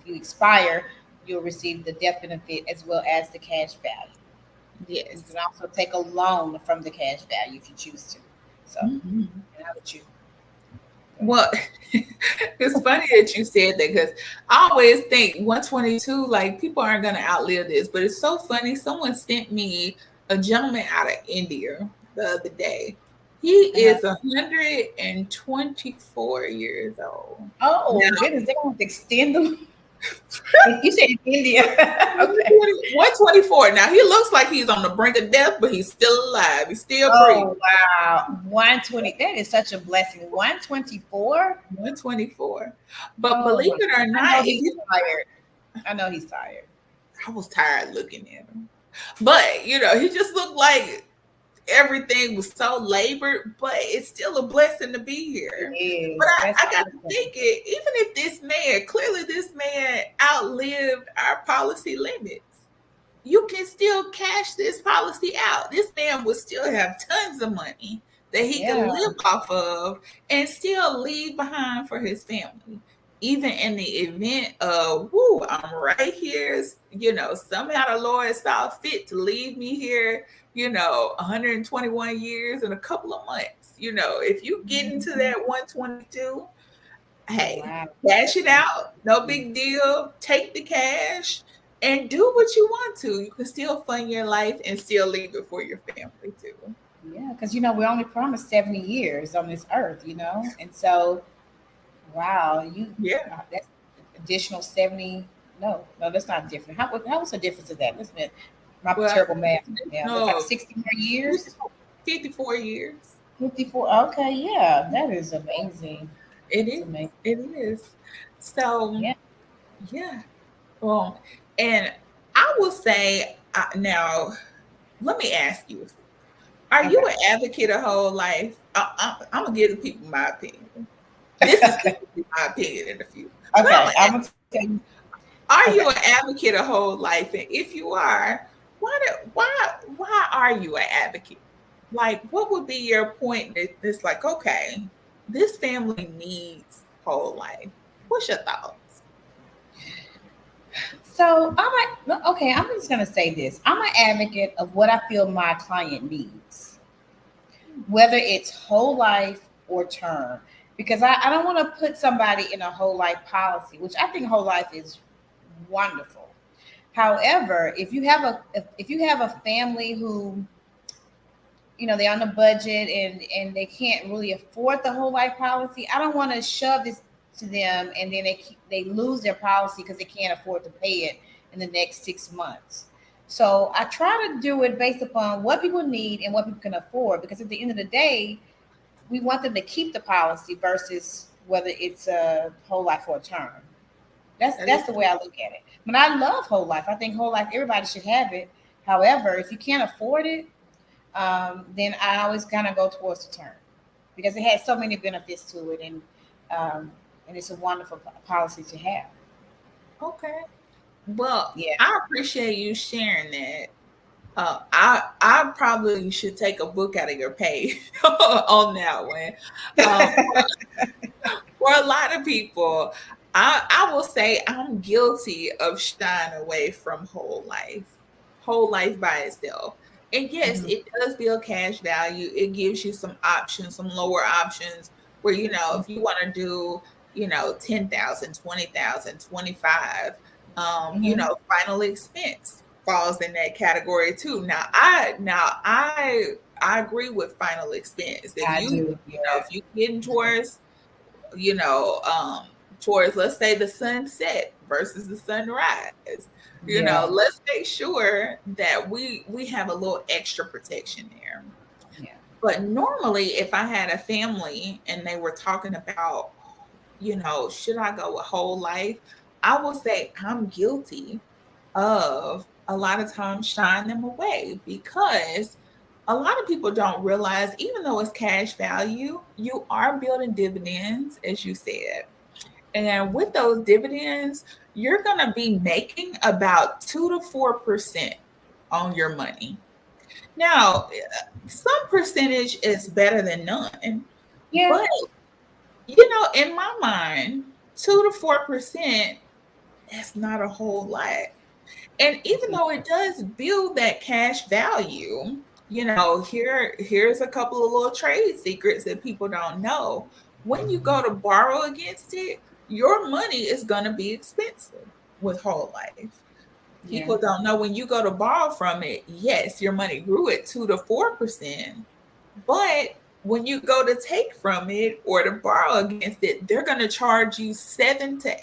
[SPEAKER 1] you expire, you'll receive the death benefit as well as the cash value. You
[SPEAKER 2] Yes.
[SPEAKER 1] can also take a loan from the cash value if you choose to. So,
[SPEAKER 2] Mhm.
[SPEAKER 1] and how would you? Go ahead.
[SPEAKER 2] Well, it's funny that you said that because I always think 122, like people aren't going to outlive this, but it's so funny. Someone sent me a gentleman out of India the other day. He
[SPEAKER 1] Uh-huh.
[SPEAKER 2] is 124 years old.
[SPEAKER 1] Oh
[SPEAKER 2] Now,
[SPEAKER 1] goodness, they're going to extend them. You said in India. Okay.
[SPEAKER 2] 124. Now, he looks like he's on the brink of death, but he's still alive. He's still breathing.
[SPEAKER 1] Oh wow, 120. That is such a blessing. 124.
[SPEAKER 2] 124. But
[SPEAKER 1] Oh
[SPEAKER 2] believe
[SPEAKER 1] my!
[SPEAKER 2] it or
[SPEAKER 1] I
[SPEAKER 2] not,
[SPEAKER 1] know he's tired. I know he's tired.
[SPEAKER 2] I was tired looking at him. But, he just looked like everything was so labored, but it's still a blessing to be
[SPEAKER 1] It
[SPEAKER 2] here. But
[SPEAKER 1] is. That's
[SPEAKER 2] I got to
[SPEAKER 1] awesome.
[SPEAKER 2] thinking, even if this man outlived our policy limits, you can still cash this policy out. This man would still have tons of money that he can
[SPEAKER 1] Yeah.
[SPEAKER 2] live off of and still leave behind for his family. Even in the event of, whoo, I'm right here, somehow the Lord saw fit to leave me here, 121 years and a couple of months. If you get into
[SPEAKER 1] Mhm.
[SPEAKER 2] that 122, hey,
[SPEAKER 1] Wow.
[SPEAKER 2] cash
[SPEAKER 1] That's
[SPEAKER 2] it
[SPEAKER 1] amazing.
[SPEAKER 2] out. No big deal. Take the cash and do what you want to. You can still fund your life and still leave it for your family too.
[SPEAKER 1] Yeah, because we're only promised 70 years on this earth, and so wow,
[SPEAKER 2] Yeah.
[SPEAKER 1] that's additional 70. No, no, that's not different. What's the difference of that? Listen, my
[SPEAKER 2] Well,
[SPEAKER 1] terrible math. Yeah, that's like
[SPEAKER 2] no,
[SPEAKER 1] 60 more years.
[SPEAKER 2] 54 years.
[SPEAKER 1] 54. Okay, yeah, that is amazing.
[SPEAKER 2] It
[SPEAKER 1] That's
[SPEAKER 2] is.
[SPEAKER 1] amazing.
[SPEAKER 2] It is. So,
[SPEAKER 1] Yeah.
[SPEAKER 2] yeah. Well, and I will say now, let me ask you, are you
[SPEAKER 1] Okay.
[SPEAKER 2] an advocate of whole life? I'm going to give the people my opinion. This is going
[SPEAKER 1] Okay.
[SPEAKER 2] to be my opinion in a few. But I'm
[SPEAKER 1] Okay.
[SPEAKER 2] going to
[SPEAKER 1] I'm
[SPEAKER 2] ask,
[SPEAKER 1] gonna tell you.
[SPEAKER 2] Are
[SPEAKER 1] Okay.
[SPEAKER 2] you an advocate of whole life? And if you are, why are you an advocate? Like, what would be your point that it's like, okay, this family needs whole life? What's your thoughts?
[SPEAKER 1] So okay, I'm just gonna say this. I'm an advocate of what I feel my client needs, whether it's whole life or term. Because I don't want to put somebody in a whole life policy, which I think whole life is wonderful. However, if you have a family who, they're on a budget and they can't really afford the whole life policy, I don't want to shove this to them and then they lose their policy because they can't afford to pay it in the next 6 months. So I try to do it based upon what people need and what people can afford, because at the end of the day, we want them to keep the policy versus whether it's a whole life or a term. That's
[SPEAKER 2] That is
[SPEAKER 1] that's the way I look at it. But I love whole life. I think whole life everybody should have it. However, if you can't afford it, then I always kind of go towards the term because it has so many benefits to it, and it's a wonderful policy to have.
[SPEAKER 2] okay. Well,
[SPEAKER 1] Yeah.
[SPEAKER 2] I appreciate you sharing that. I probably should take a book out of your page on that one. Um, for a lot of people, I will say I'm guilty of shying away from whole life by itself. And yes,
[SPEAKER 1] Mhm.
[SPEAKER 2] it does build cash value. It gives you some options, some lower options where, if you want to do, 10,000, 20,000, 25,
[SPEAKER 1] Mhm.
[SPEAKER 2] final expense falls in that category too. Now I agree with final expense. If
[SPEAKER 1] I
[SPEAKER 2] you,
[SPEAKER 1] do.
[SPEAKER 2] if
[SPEAKER 1] Yeah.
[SPEAKER 2] you getting towards, you know, um, towards, let's say, the sunset versus the sunrise.
[SPEAKER 1] Yeah.
[SPEAKER 2] Let's make sure that we have a little extra protection there.
[SPEAKER 1] Yeah.
[SPEAKER 2] But normally, if I had a family and they were talking about, should I go a whole life? I will say I'm guilty of a lot of times shying them away because a lot of people don't realize, even though it's cash value, you are building dividends, as you said. And with those dividends, you're going to be making about 2 to 4% on your money. Now, some percentage is better than none,
[SPEAKER 1] Yeah.
[SPEAKER 2] but in my mind, 2 to 4%, that's not a whole lot. And even though it does build that cash value, here's a couple of little trade secrets that people don't know. When you go to borrow against it, your money is going to be expensive with whole life.
[SPEAKER 1] Yeah.
[SPEAKER 2] People don't know when you go to borrow from it, yes, your money grew at 2 to 4%, but when you go to take from it or to borrow against it, they're going to charge you 7 to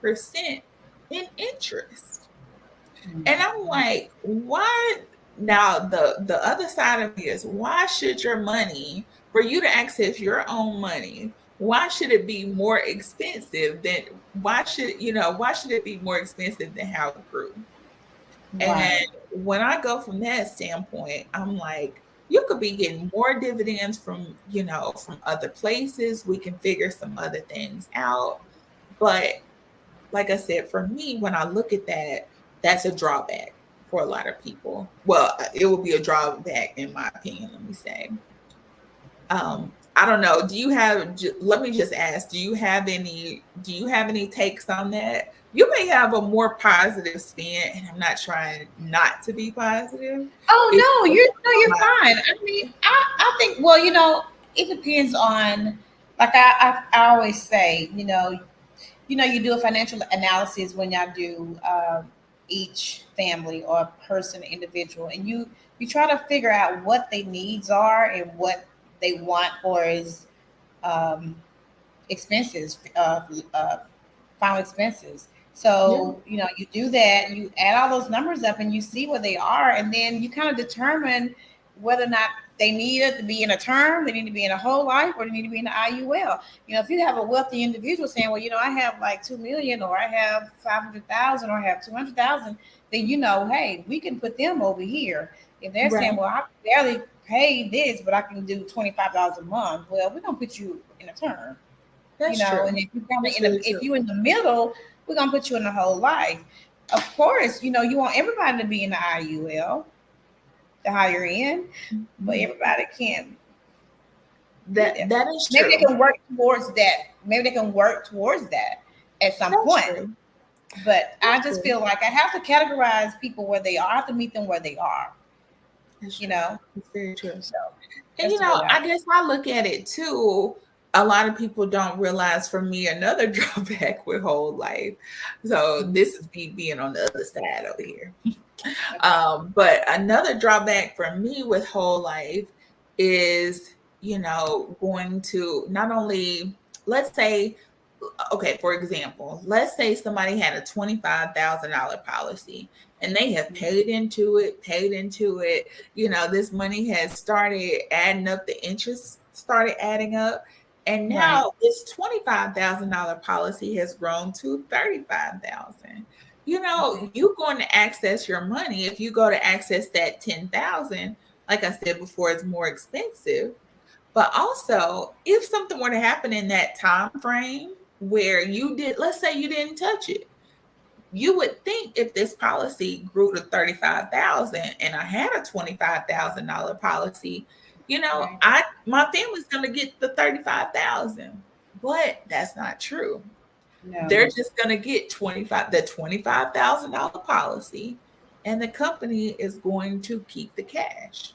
[SPEAKER 2] 8% in interest. And I'm like, why? Now, the other side of me is, why should your money, for you to access your own money, why should it be more expensive than, why should it be more expensive than how it grew? And
[SPEAKER 1] Right.
[SPEAKER 2] when I go from that standpoint, I'm like, you could be getting more dividends from other places. We can figure some other things out. But like I said, for me, when I look at that, that's a drawback for a lot of people. Well, it will be a drawback in my opinion, let me say. I don't know. Let me just ask, do you have any takes on that? You may have a more positive spin, and I'm not trying not to be positive. It's
[SPEAKER 1] Oh no,
[SPEAKER 2] just
[SPEAKER 1] you're
[SPEAKER 2] my
[SPEAKER 1] fine. I mean, I think, well, it depends on, like I always say, you do a financial analysis when y'all do each family or person, individual, and you try to figure out what their needs are and what they want for is um, expenses, final expenses.
[SPEAKER 2] yeah,
[SPEAKER 1] So, you do that, you add all those numbers up and you see where they are, and then you kind of determine whether or not they need it to be in a term, they need to be in a whole life, or they need to be in the IUL. If you have a wealthy individual saying, well, I have like 2 million, or I have 500,000, or I have 200,000, then hey, we can put them over here. If they're saying,
[SPEAKER 2] right.
[SPEAKER 1] well, I barely pay this, but I can do $25 a month, well, we're gonna put you in a term.
[SPEAKER 2] That's
[SPEAKER 1] And
[SPEAKER 2] true.
[SPEAKER 1] if you kind of
[SPEAKER 2] That's really
[SPEAKER 1] if
[SPEAKER 2] true.
[SPEAKER 1] you in the middle, we're gonna put you in the whole life. Of course, you want everybody to be in the IUL, the higher end, but everybody can't.
[SPEAKER 2] That is true.
[SPEAKER 1] Maybe they can work towards that. Maybe they can work towards that at some point.
[SPEAKER 2] True.
[SPEAKER 1] But I just feel like I have to categorize people where they are. I have to meet them where they are.
[SPEAKER 2] That's
[SPEAKER 1] It's
[SPEAKER 2] very true.
[SPEAKER 1] So,
[SPEAKER 2] and I guess I look at it too. A lot of people don't realize, for me, another drawback with whole life. So this is me being on the other side over here. But another drawback for me with whole life is, going to not only, let's say, okay, for example, let's say somebody had a $25,000 policy and they have paid into it. This money has started adding up, the interest started adding up. And now this $25,000 policy has grown to $35,000. You're going to access your money. If you go to access that $10,000, like I said before, it's more expensive. But also, if something were to happen in that time frame where let's say you didn't touch it, you would think if this policy grew to $35,000 and I had a $25,000 policy, my family's going to get the $35,000. But that's not true. No. They're just going to get the $25,000 policy, and the company is going to keep the cash.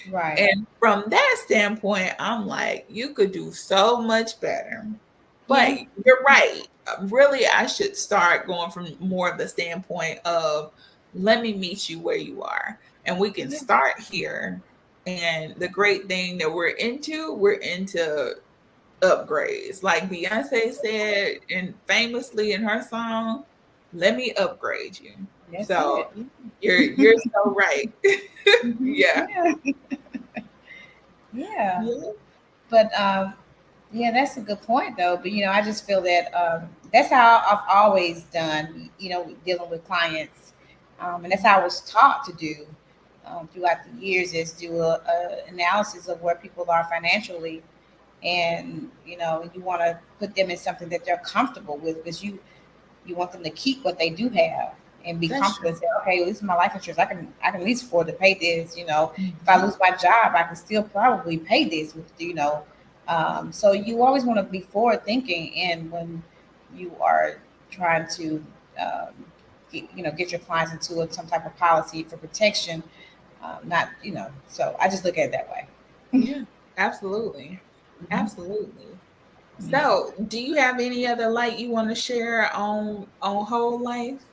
[SPEAKER 1] Right.
[SPEAKER 2] And from that standpoint, I'm like, you could do so much better. But you're right. Really, I should start going from more of the standpoint of, let me meet you where you are. And we can start here. And the great thing that we're into upgrades. Like Beyonce said, and famously in her song, let me upgrade you.
[SPEAKER 1] That's
[SPEAKER 2] so you're so right. Yeah.
[SPEAKER 1] But that's a good point though. But I just feel that that's how I've always done, dealing with clients. And that's how I was taught to do throughout the years, is do a analysis of where people are financially. And you want to put them in something that they're comfortable with, because you want them to keep what they do have and be comfortable and say, okay, well, this is my life insurance. I can at least afford to pay this. If I lose my job, I can still probably pay this with, so you always want to be forward thinking, and when you are trying to get your clients into some type of policy for protection, so I just look at it that way.
[SPEAKER 2] Yeah, absolutely. Absolutely. So, do you have any other light you want to share on whole life?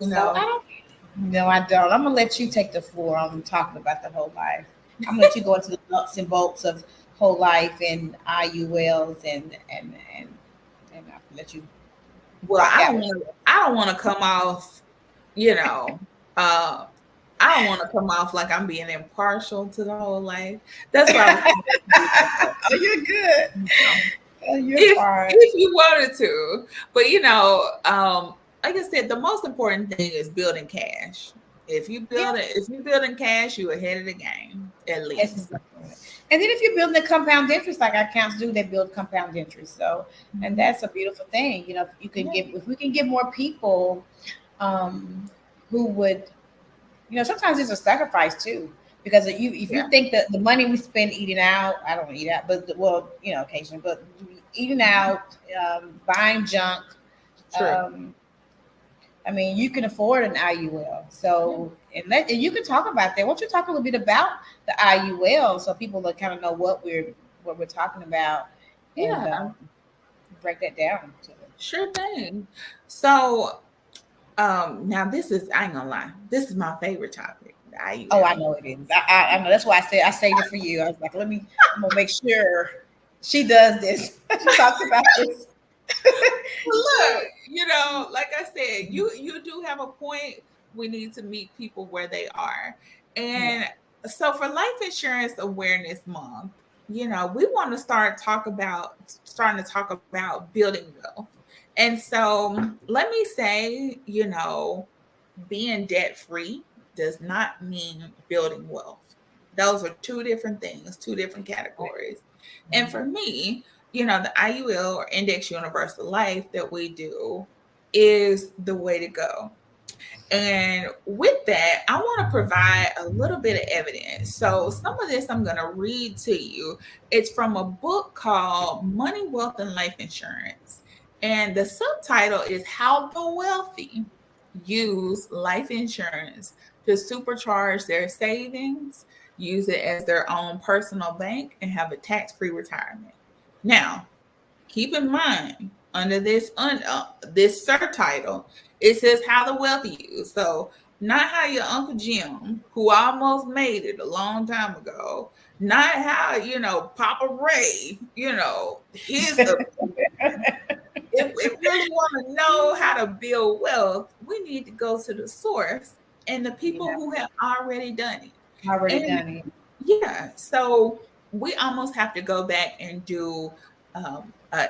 [SPEAKER 1] No, I don't. I'm gonna let you take the floor on talking about the whole life. I'm gonna let you go into the nuts and bolts of whole life and IULs and I'll let you.
[SPEAKER 2] Well, I don't want to come off, I don't want to come off like I'm being impartial to the whole life. That's why
[SPEAKER 1] oh, you're good.
[SPEAKER 2] You're fine. If you wanted to. But, like I said, the most important thing is building cash. If you building cash, you're ahead of the game, at least.
[SPEAKER 1] And then if you're building a compound interest, like our accounts do, they build compound interest. So, and that's a beautiful thing. If we can get more people who would, sometimes it's a sacrifice too, because if you think that the money we spend eating out, I don't eat out, but occasionally, but eating out, buying junk, you can afford an IUL. So, and you can talk about that. Why don't you talk a little bit about the IUL so people will kind of know what we're talking about, and break that down to them.
[SPEAKER 2] Sure thing. So, now this is, I ain't gonna lie, this is my favorite topic.
[SPEAKER 1] I know it is. I know. That's why I saved it for you. I was like, I'm gonna make sure she does this. She talks about this.
[SPEAKER 2] Look, like I said, you do have a point. We need to meet people where they are. And so for Life Insurance Awareness Month, we want to starting to talk about building wealth. And so let me say, being debt free does not mean building wealth. Those are two different things, two different categories. And for me, the IUL, or Index Universal Life, that we do is the way to go. And with that, I want to provide a little bit of evidence. So, some of this I'm going to read to you. It's from a book called Money, Wealth, and Life Insurance. And the subtitle is How the Wealthy Use Life Insurance to Supercharge Their Savings, use it as their own personal bank, and have a tax free retirement. Now, keep in mind, under this subtitle, it says how the wealthy use. So not how your Uncle Jim, who almost made it a long time ago, not how Papa Ray, his. If we really want to know how to build wealth, we need to go to the source and the people who have already done it. Yeah, so we almost have to go back and do an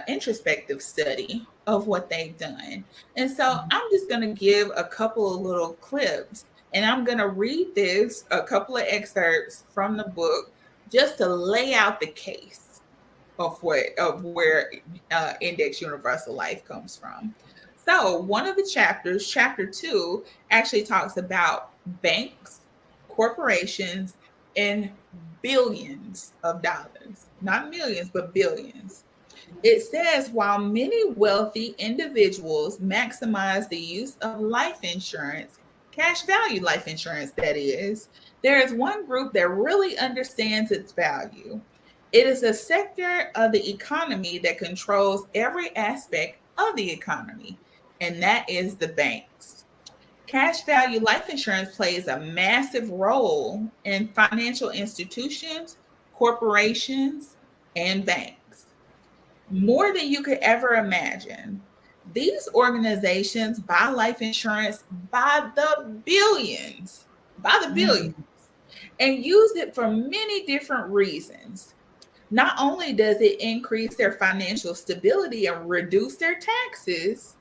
[SPEAKER 2] introspective study of what they've done. And so I'm just going to give a couple of little clips, and I'm going to read a couple of excerpts from the book, just to lay out the case of where Index Universal Life comes from. So one of the chapters, chapter 2, actually talks about banks, corporations, and billions of dollars, not millions, but billions. It says, while many wealthy individuals maximize the use of life insurance, cash value life insurance, that is, there is one group that really understands its value. It is a sector of the economy that controls every aspect of the economy, and that is the banks. Cash value life insurance plays a massive role in financial institutions, corporations, and banks. More than you could ever imagine. These organizations buy life insurance by the billions, and use it for many different reasons. Not only does it increase their financial stability and reduce their taxes,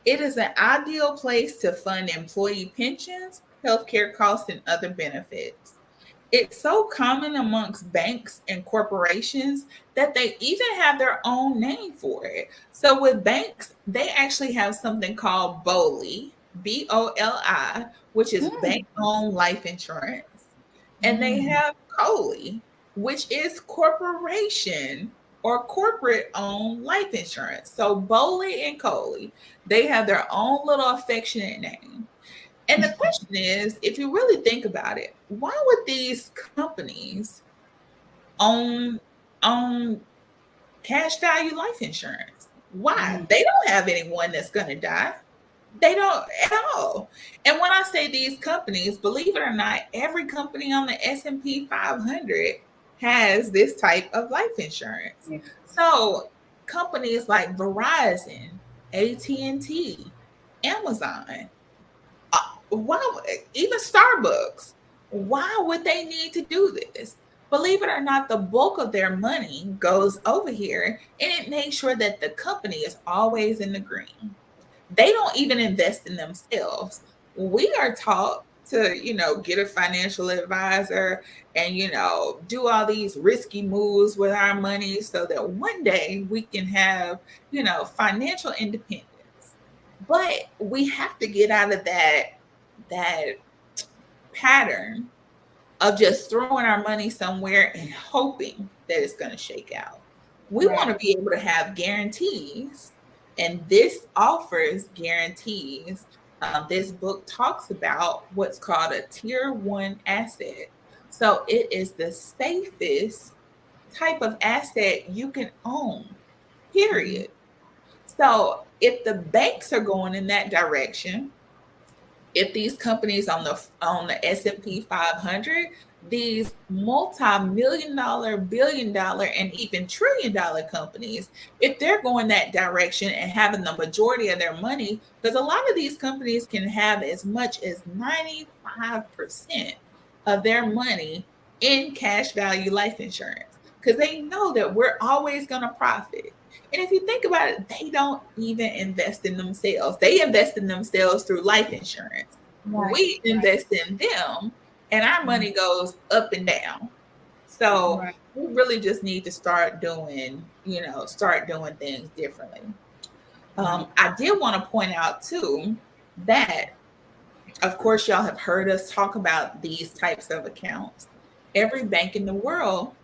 [SPEAKER 2] it is an ideal place to fund employee pensions, healthcare costs, and other benefits. It's so common amongst banks and corporations that they even have their own name for it. So with banks, they actually have something called BOLI, BOLI, which is bank-owned life insurance. And they have COLI, which is corporation or corporate-owned life insurance. So BOLI and COLI, they have their own little affectionate name. And the question is, if you really think about it, why would these companies own cash value life insurance? Why? They don't have anyone that's going to die. They don't at all. And when I say these companies, believe it or not, every company on the S&P 500 has this type of life insurance. So companies like Verizon, AT&T, Amazon, even Starbucks, why would they need to do this? Believe it or not, the bulk of their money goes over here, and it makes sure that the company is always in the green. They don't even invest in themselves. We are taught to, get a financial advisor and, do all these risky moves with our money so that one day we can have, financial independence. But we have to get out of that pattern of just throwing our money somewhere and hoping that it's going to shake out. We want to be able to have guarantees, and this offers guarantees. This book talks about what's called a tier 1 asset. So it is the safest type of asset you can own, period. So if the banks are going in that direction, if these companies on the S&P 500, these multi-million-dollar, billion-dollar, and even trillion-dollar companies, if they're going that direction and having the majority of their money, because a lot of these companies can have as much as 95% of their money in cash value life insurance, because they know that we're always going to profit. And if you think about it, they don't even invest in themselves. They invest in themselves through life insurance. We invest in them, and our money goes up and down. So we really just need to start doing things differently. I did want to point out too that, of course, y'all have heard us talk about these types of accounts. Every bank in the world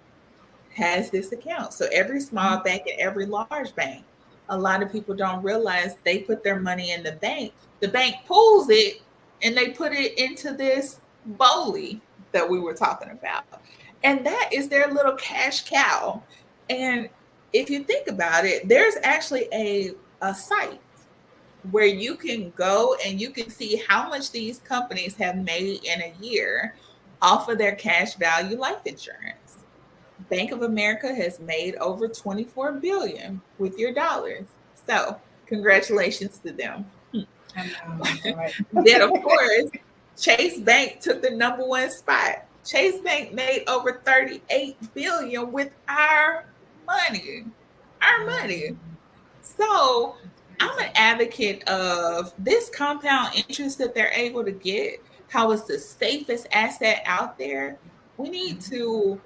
[SPEAKER 2] has this account. So every small bank and every large bank, a lot of people don't realize they put their money in the bank. The bank pulls it and they put it into this BOLI that we were talking about. And that is their little cash cow. And if you think about it, there's actually a site where you can go and you can see how much these companies have made in a year off of their cash value life insurance. Bank of America has made over 24 billion with your dollars. So, congratulations to them.
[SPEAKER 1] Right.
[SPEAKER 2] Then, of course, Chase Bank took the number one spot. Chase Bank made over 38 billion with our money. Our money. So, I'm an advocate of this compound interest that they're able to get, how it's the safest asset out there. We need to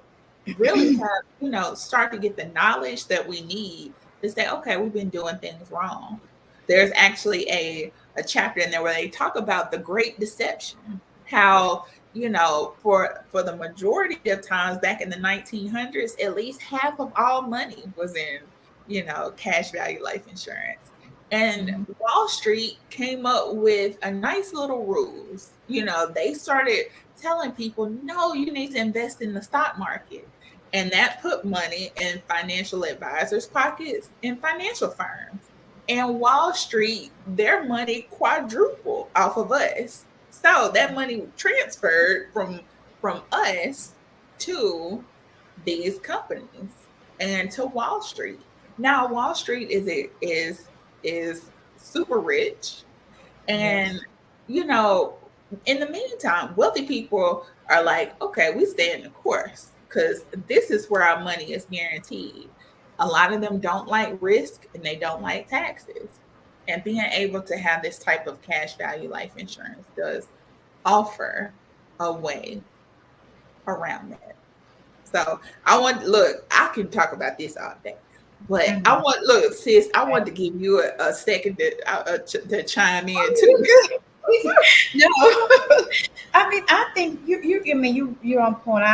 [SPEAKER 2] really have, start to get the knowledge that we need to say, okay, we've been doing things wrong. There's actually a chapter in there where they talk about the great deception, how, for the majority of times back in the 1900s, at least half of all money was in, cash value life insurance. And Wall Street came up with a nice little rules. They started telling people, no, you need to invest in the stock market. And that put money in financial advisors' pockets and financial firms. And Wall Street, their money quadrupled off of us. So that money transferred from us to these companies and to Wall Street. Now Wall Street is super rich. And in the meantime, wealthy people are like, okay, we stay in the course because this is where our money is guaranteed. A lot of them don't like risk and they don't like taxes. And being able to have this type of cash value life insurance does offer a way around that. So I can talk about this all day. But sis, I want to give you a second to chime in too.
[SPEAKER 1] No, I think you're on point.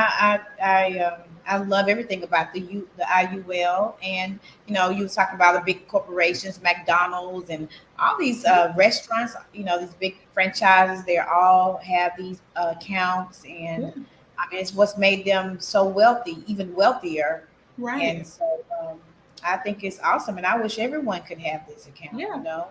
[SPEAKER 1] I love everything about the IUL, and you was talking about the big corporations, McDonald's, and all these restaurants. These big franchises. They all have these accounts, and it's what's made them so wealthy, even wealthier.
[SPEAKER 2] Right.
[SPEAKER 1] And so I think it's awesome, and I wish everyone could have this account.
[SPEAKER 2] Yeah.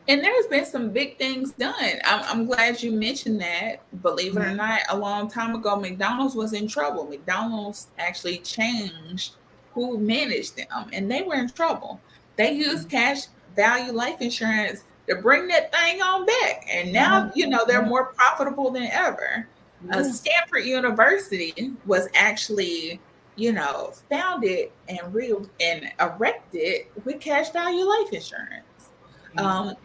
[SPEAKER 2] And there's been some big things done. I'm glad you mentioned that. Believe it or not, a long time ago, McDonald's was in trouble. McDonald's actually changed who managed them, and they were in trouble. They used cash value life insurance to bring that thing on back. And now, they're more profitable than ever. Stanford University was actually, founded and erected with cash value life insurance.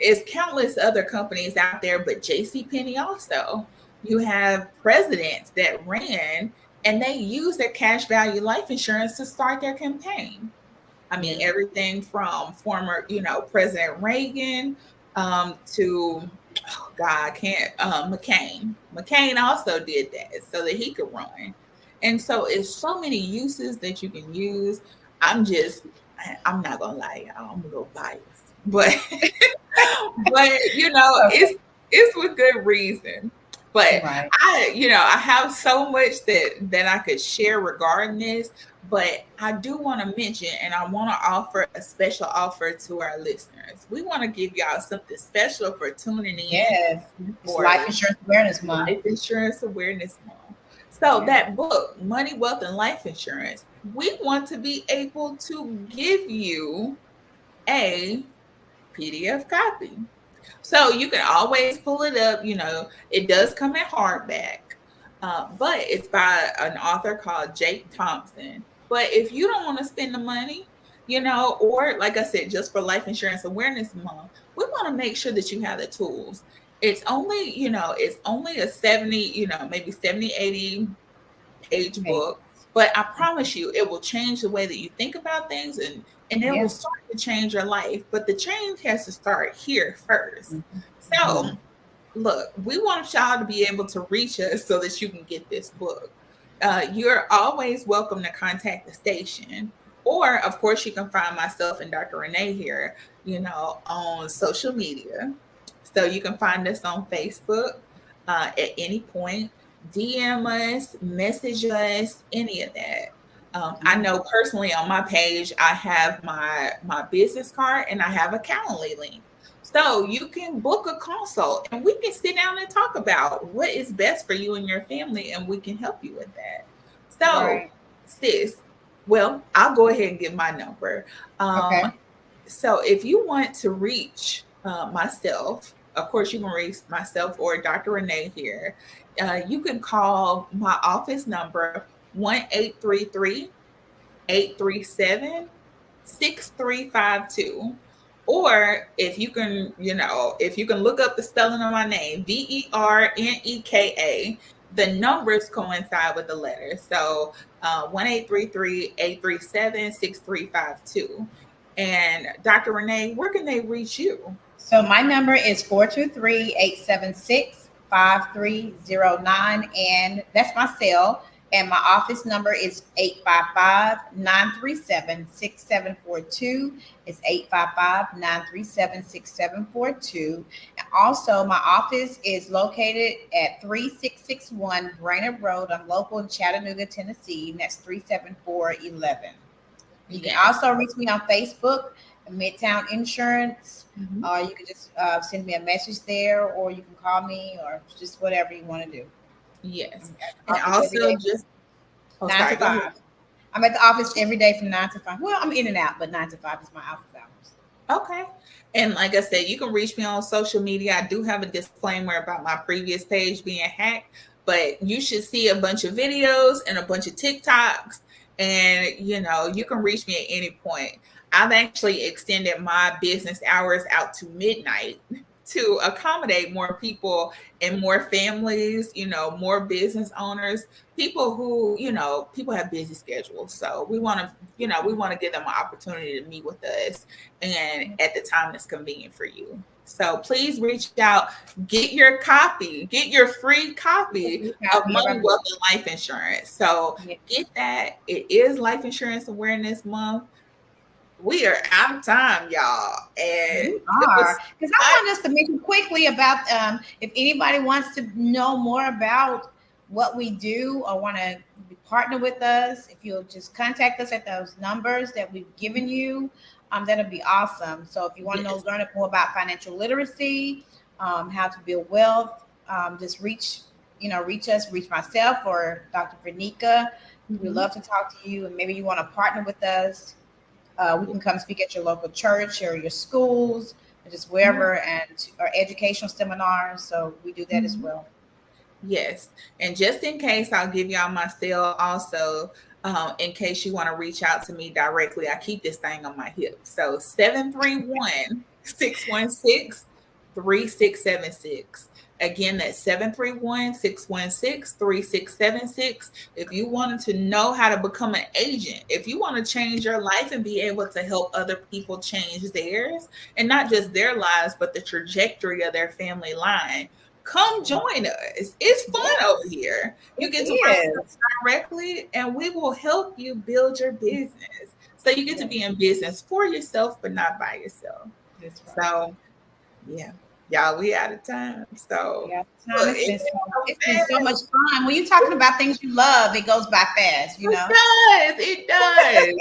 [SPEAKER 2] There's countless other companies out there, but JCPenney also. You have presidents that ran and they use their cash value life insurance to start their campaign. I mean, everything from former, President Reagan to, McCain. McCain also did that so that he could run. And so it's so many uses that you can use. I'm not gonna lie, y'all, I'm a little biased. But it's with good reason. But I have so much that I could share regarding this. But I do want to mention, and I want to offer a special offer to our listeners. We want to give y'all something special for tuning in.
[SPEAKER 1] Yes, for Life Insurance Awareness Month.
[SPEAKER 2] Life Insurance Awareness Month. So that book, Money, Wealth, and Life Insurance, we want to be able to give you a PDF copy. So you can always pull it up. It does come in hardback, but it's by an author called Jake Thompson. But if you don't want to spend the money, or like I said, just for Life Insurance Awareness Month, we want to make sure that you have the tools. It's only, a 70, maybe 70, 80 page book. But I promise you, it will change the way that you think about things, and it will start to change your life. But the change has to start here first. So look, we want y'all to be able to reach us so that you can get this book. You're always welcome to contact the station. Or, of course, you can find myself and Dr. Renee here, on social media. So you can find us on Facebook at any point. DM us, message us, any of that. I know personally on my page, I have my business card and I have a Calendly link. So you can book a consult and we can sit down and talk about what is best for you and your family, and we can help you with that. So, sis, well, I'll go ahead and give my number. So if you want to reach myself, of course, you can reach myself or Dr. Renee here. You can call my office number 1-833-837-6352. Or if you can look up the spelling of my name, Verneka, the numbers coincide with the letters. So 1-833-837-6352. And Dr. Renee, where can they reach you?
[SPEAKER 1] So my number is 423-876-5309, and that's my cell. And my office number is 855-937-6742. It's 855-937-6742. And also, my office is located at 3661 Brainerd Road. I'm local in Chattanooga, Tennessee, and that's 37411. You can also reach me on Facebook, Midtown Insurance. You can just send me a message there, or you can call me, or just whatever you want to do.
[SPEAKER 2] Yes. And also just
[SPEAKER 1] 9 to 5. I'm at the office every day from 9 to 5. Well, I'm in and out, but 9 to 5 is my office hours.
[SPEAKER 2] Okay. And like I said, you can reach me on social media. I do have a disclaimer about my previous page being hacked, but you should see a bunch of videos and a bunch of TikToks, and you can reach me at any point. I've actually extended my business hours out to midnight to accommodate more people and more families, more business owners, people who, people have busy schedules. So we want to give them an opportunity to meet with us and at the time that's convenient for you. So please reach out, get your free copy of Money, Wealth, and Life Insurance. So get that. It is Life Insurance Awareness Month. We are out of time, y'all. And
[SPEAKER 1] because I want us to mention quickly about if anybody wants to know more about what we do or want to partner with us, if you'll just contact us at those numbers that we've given you, that'll be awesome. So if you want to learn more about financial literacy, how to build wealth, just reach us, reach myself or Dr. Verneka. We'd love to talk to you, and maybe you want to partner with us. We can come speak at your local church or your schools, or just wherever, or educational seminars. So we do that as well.
[SPEAKER 2] Yes. And just in case, I'll give y'all my cell also, in case you want to reach out to me directly. I keep this thing on my hip. So 731-616-3676. Again, that's 731-616-3676. If you wanted to know how to become an agent, if you want to change your life and be able to help other people change theirs, and not just their lives, but the trajectory of their family line, come join us. It's fun over here. You get to work with us directly, and we will help you build your business. So you get to be in business for yourself, but not by yourself.
[SPEAKER 1] That's right.
[SPEAKER 2] So, yeah. Y'all, we out of time. So
[SPEAKER 1] it's been so much fun. When you're talking about things you love, it goes by fast,
[SPEAKER 2] It does.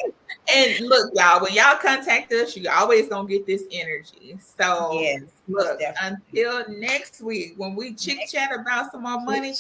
[SPEAKER 2] And look, y'all, when y'all contact us, you always gonna get this energy. So look, until next week when we chit-chat about some more money.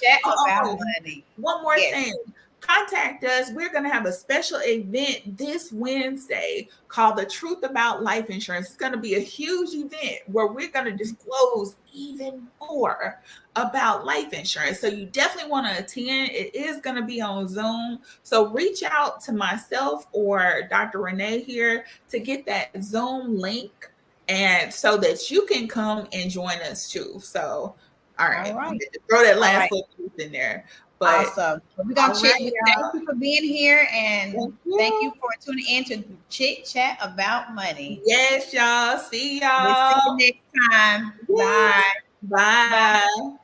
[SPEAKER 2] One more thing. Contact us. We're going to have a special event this Wednesday called The Truth About Life Insurance. It's going to be a huge event where we're going to disclose even more about life insurance. So you definitely want to attend. It is going to be on Zoom. So reach out to myself or Dr. Renee here to get that Zoom link, and so that you can come and join us too. So, all right. Throw that last little piece in there. But
[SPEAKER 1] awesome. We're gonna
[SPEAKER 2] all
[SPEAKER 1] chit.
[SPEAKER 2] right,
[SPEAKER 1] Thank you for being here, and thank you
[SPEAKER 2] y'all.
[SPEAKER 1] for tuning in to Chit Chat About Money.
[SPEAKER 2] Yes, y'all. See
[SPEAKER 1] We'll see
[SPEAKER 2] y'all.
[SPEAKER 1] you next time.
[SPEAKER 2] Yes.
[SPEAKER 1] Bye. Bye.
[SPEAKER 2] Bye.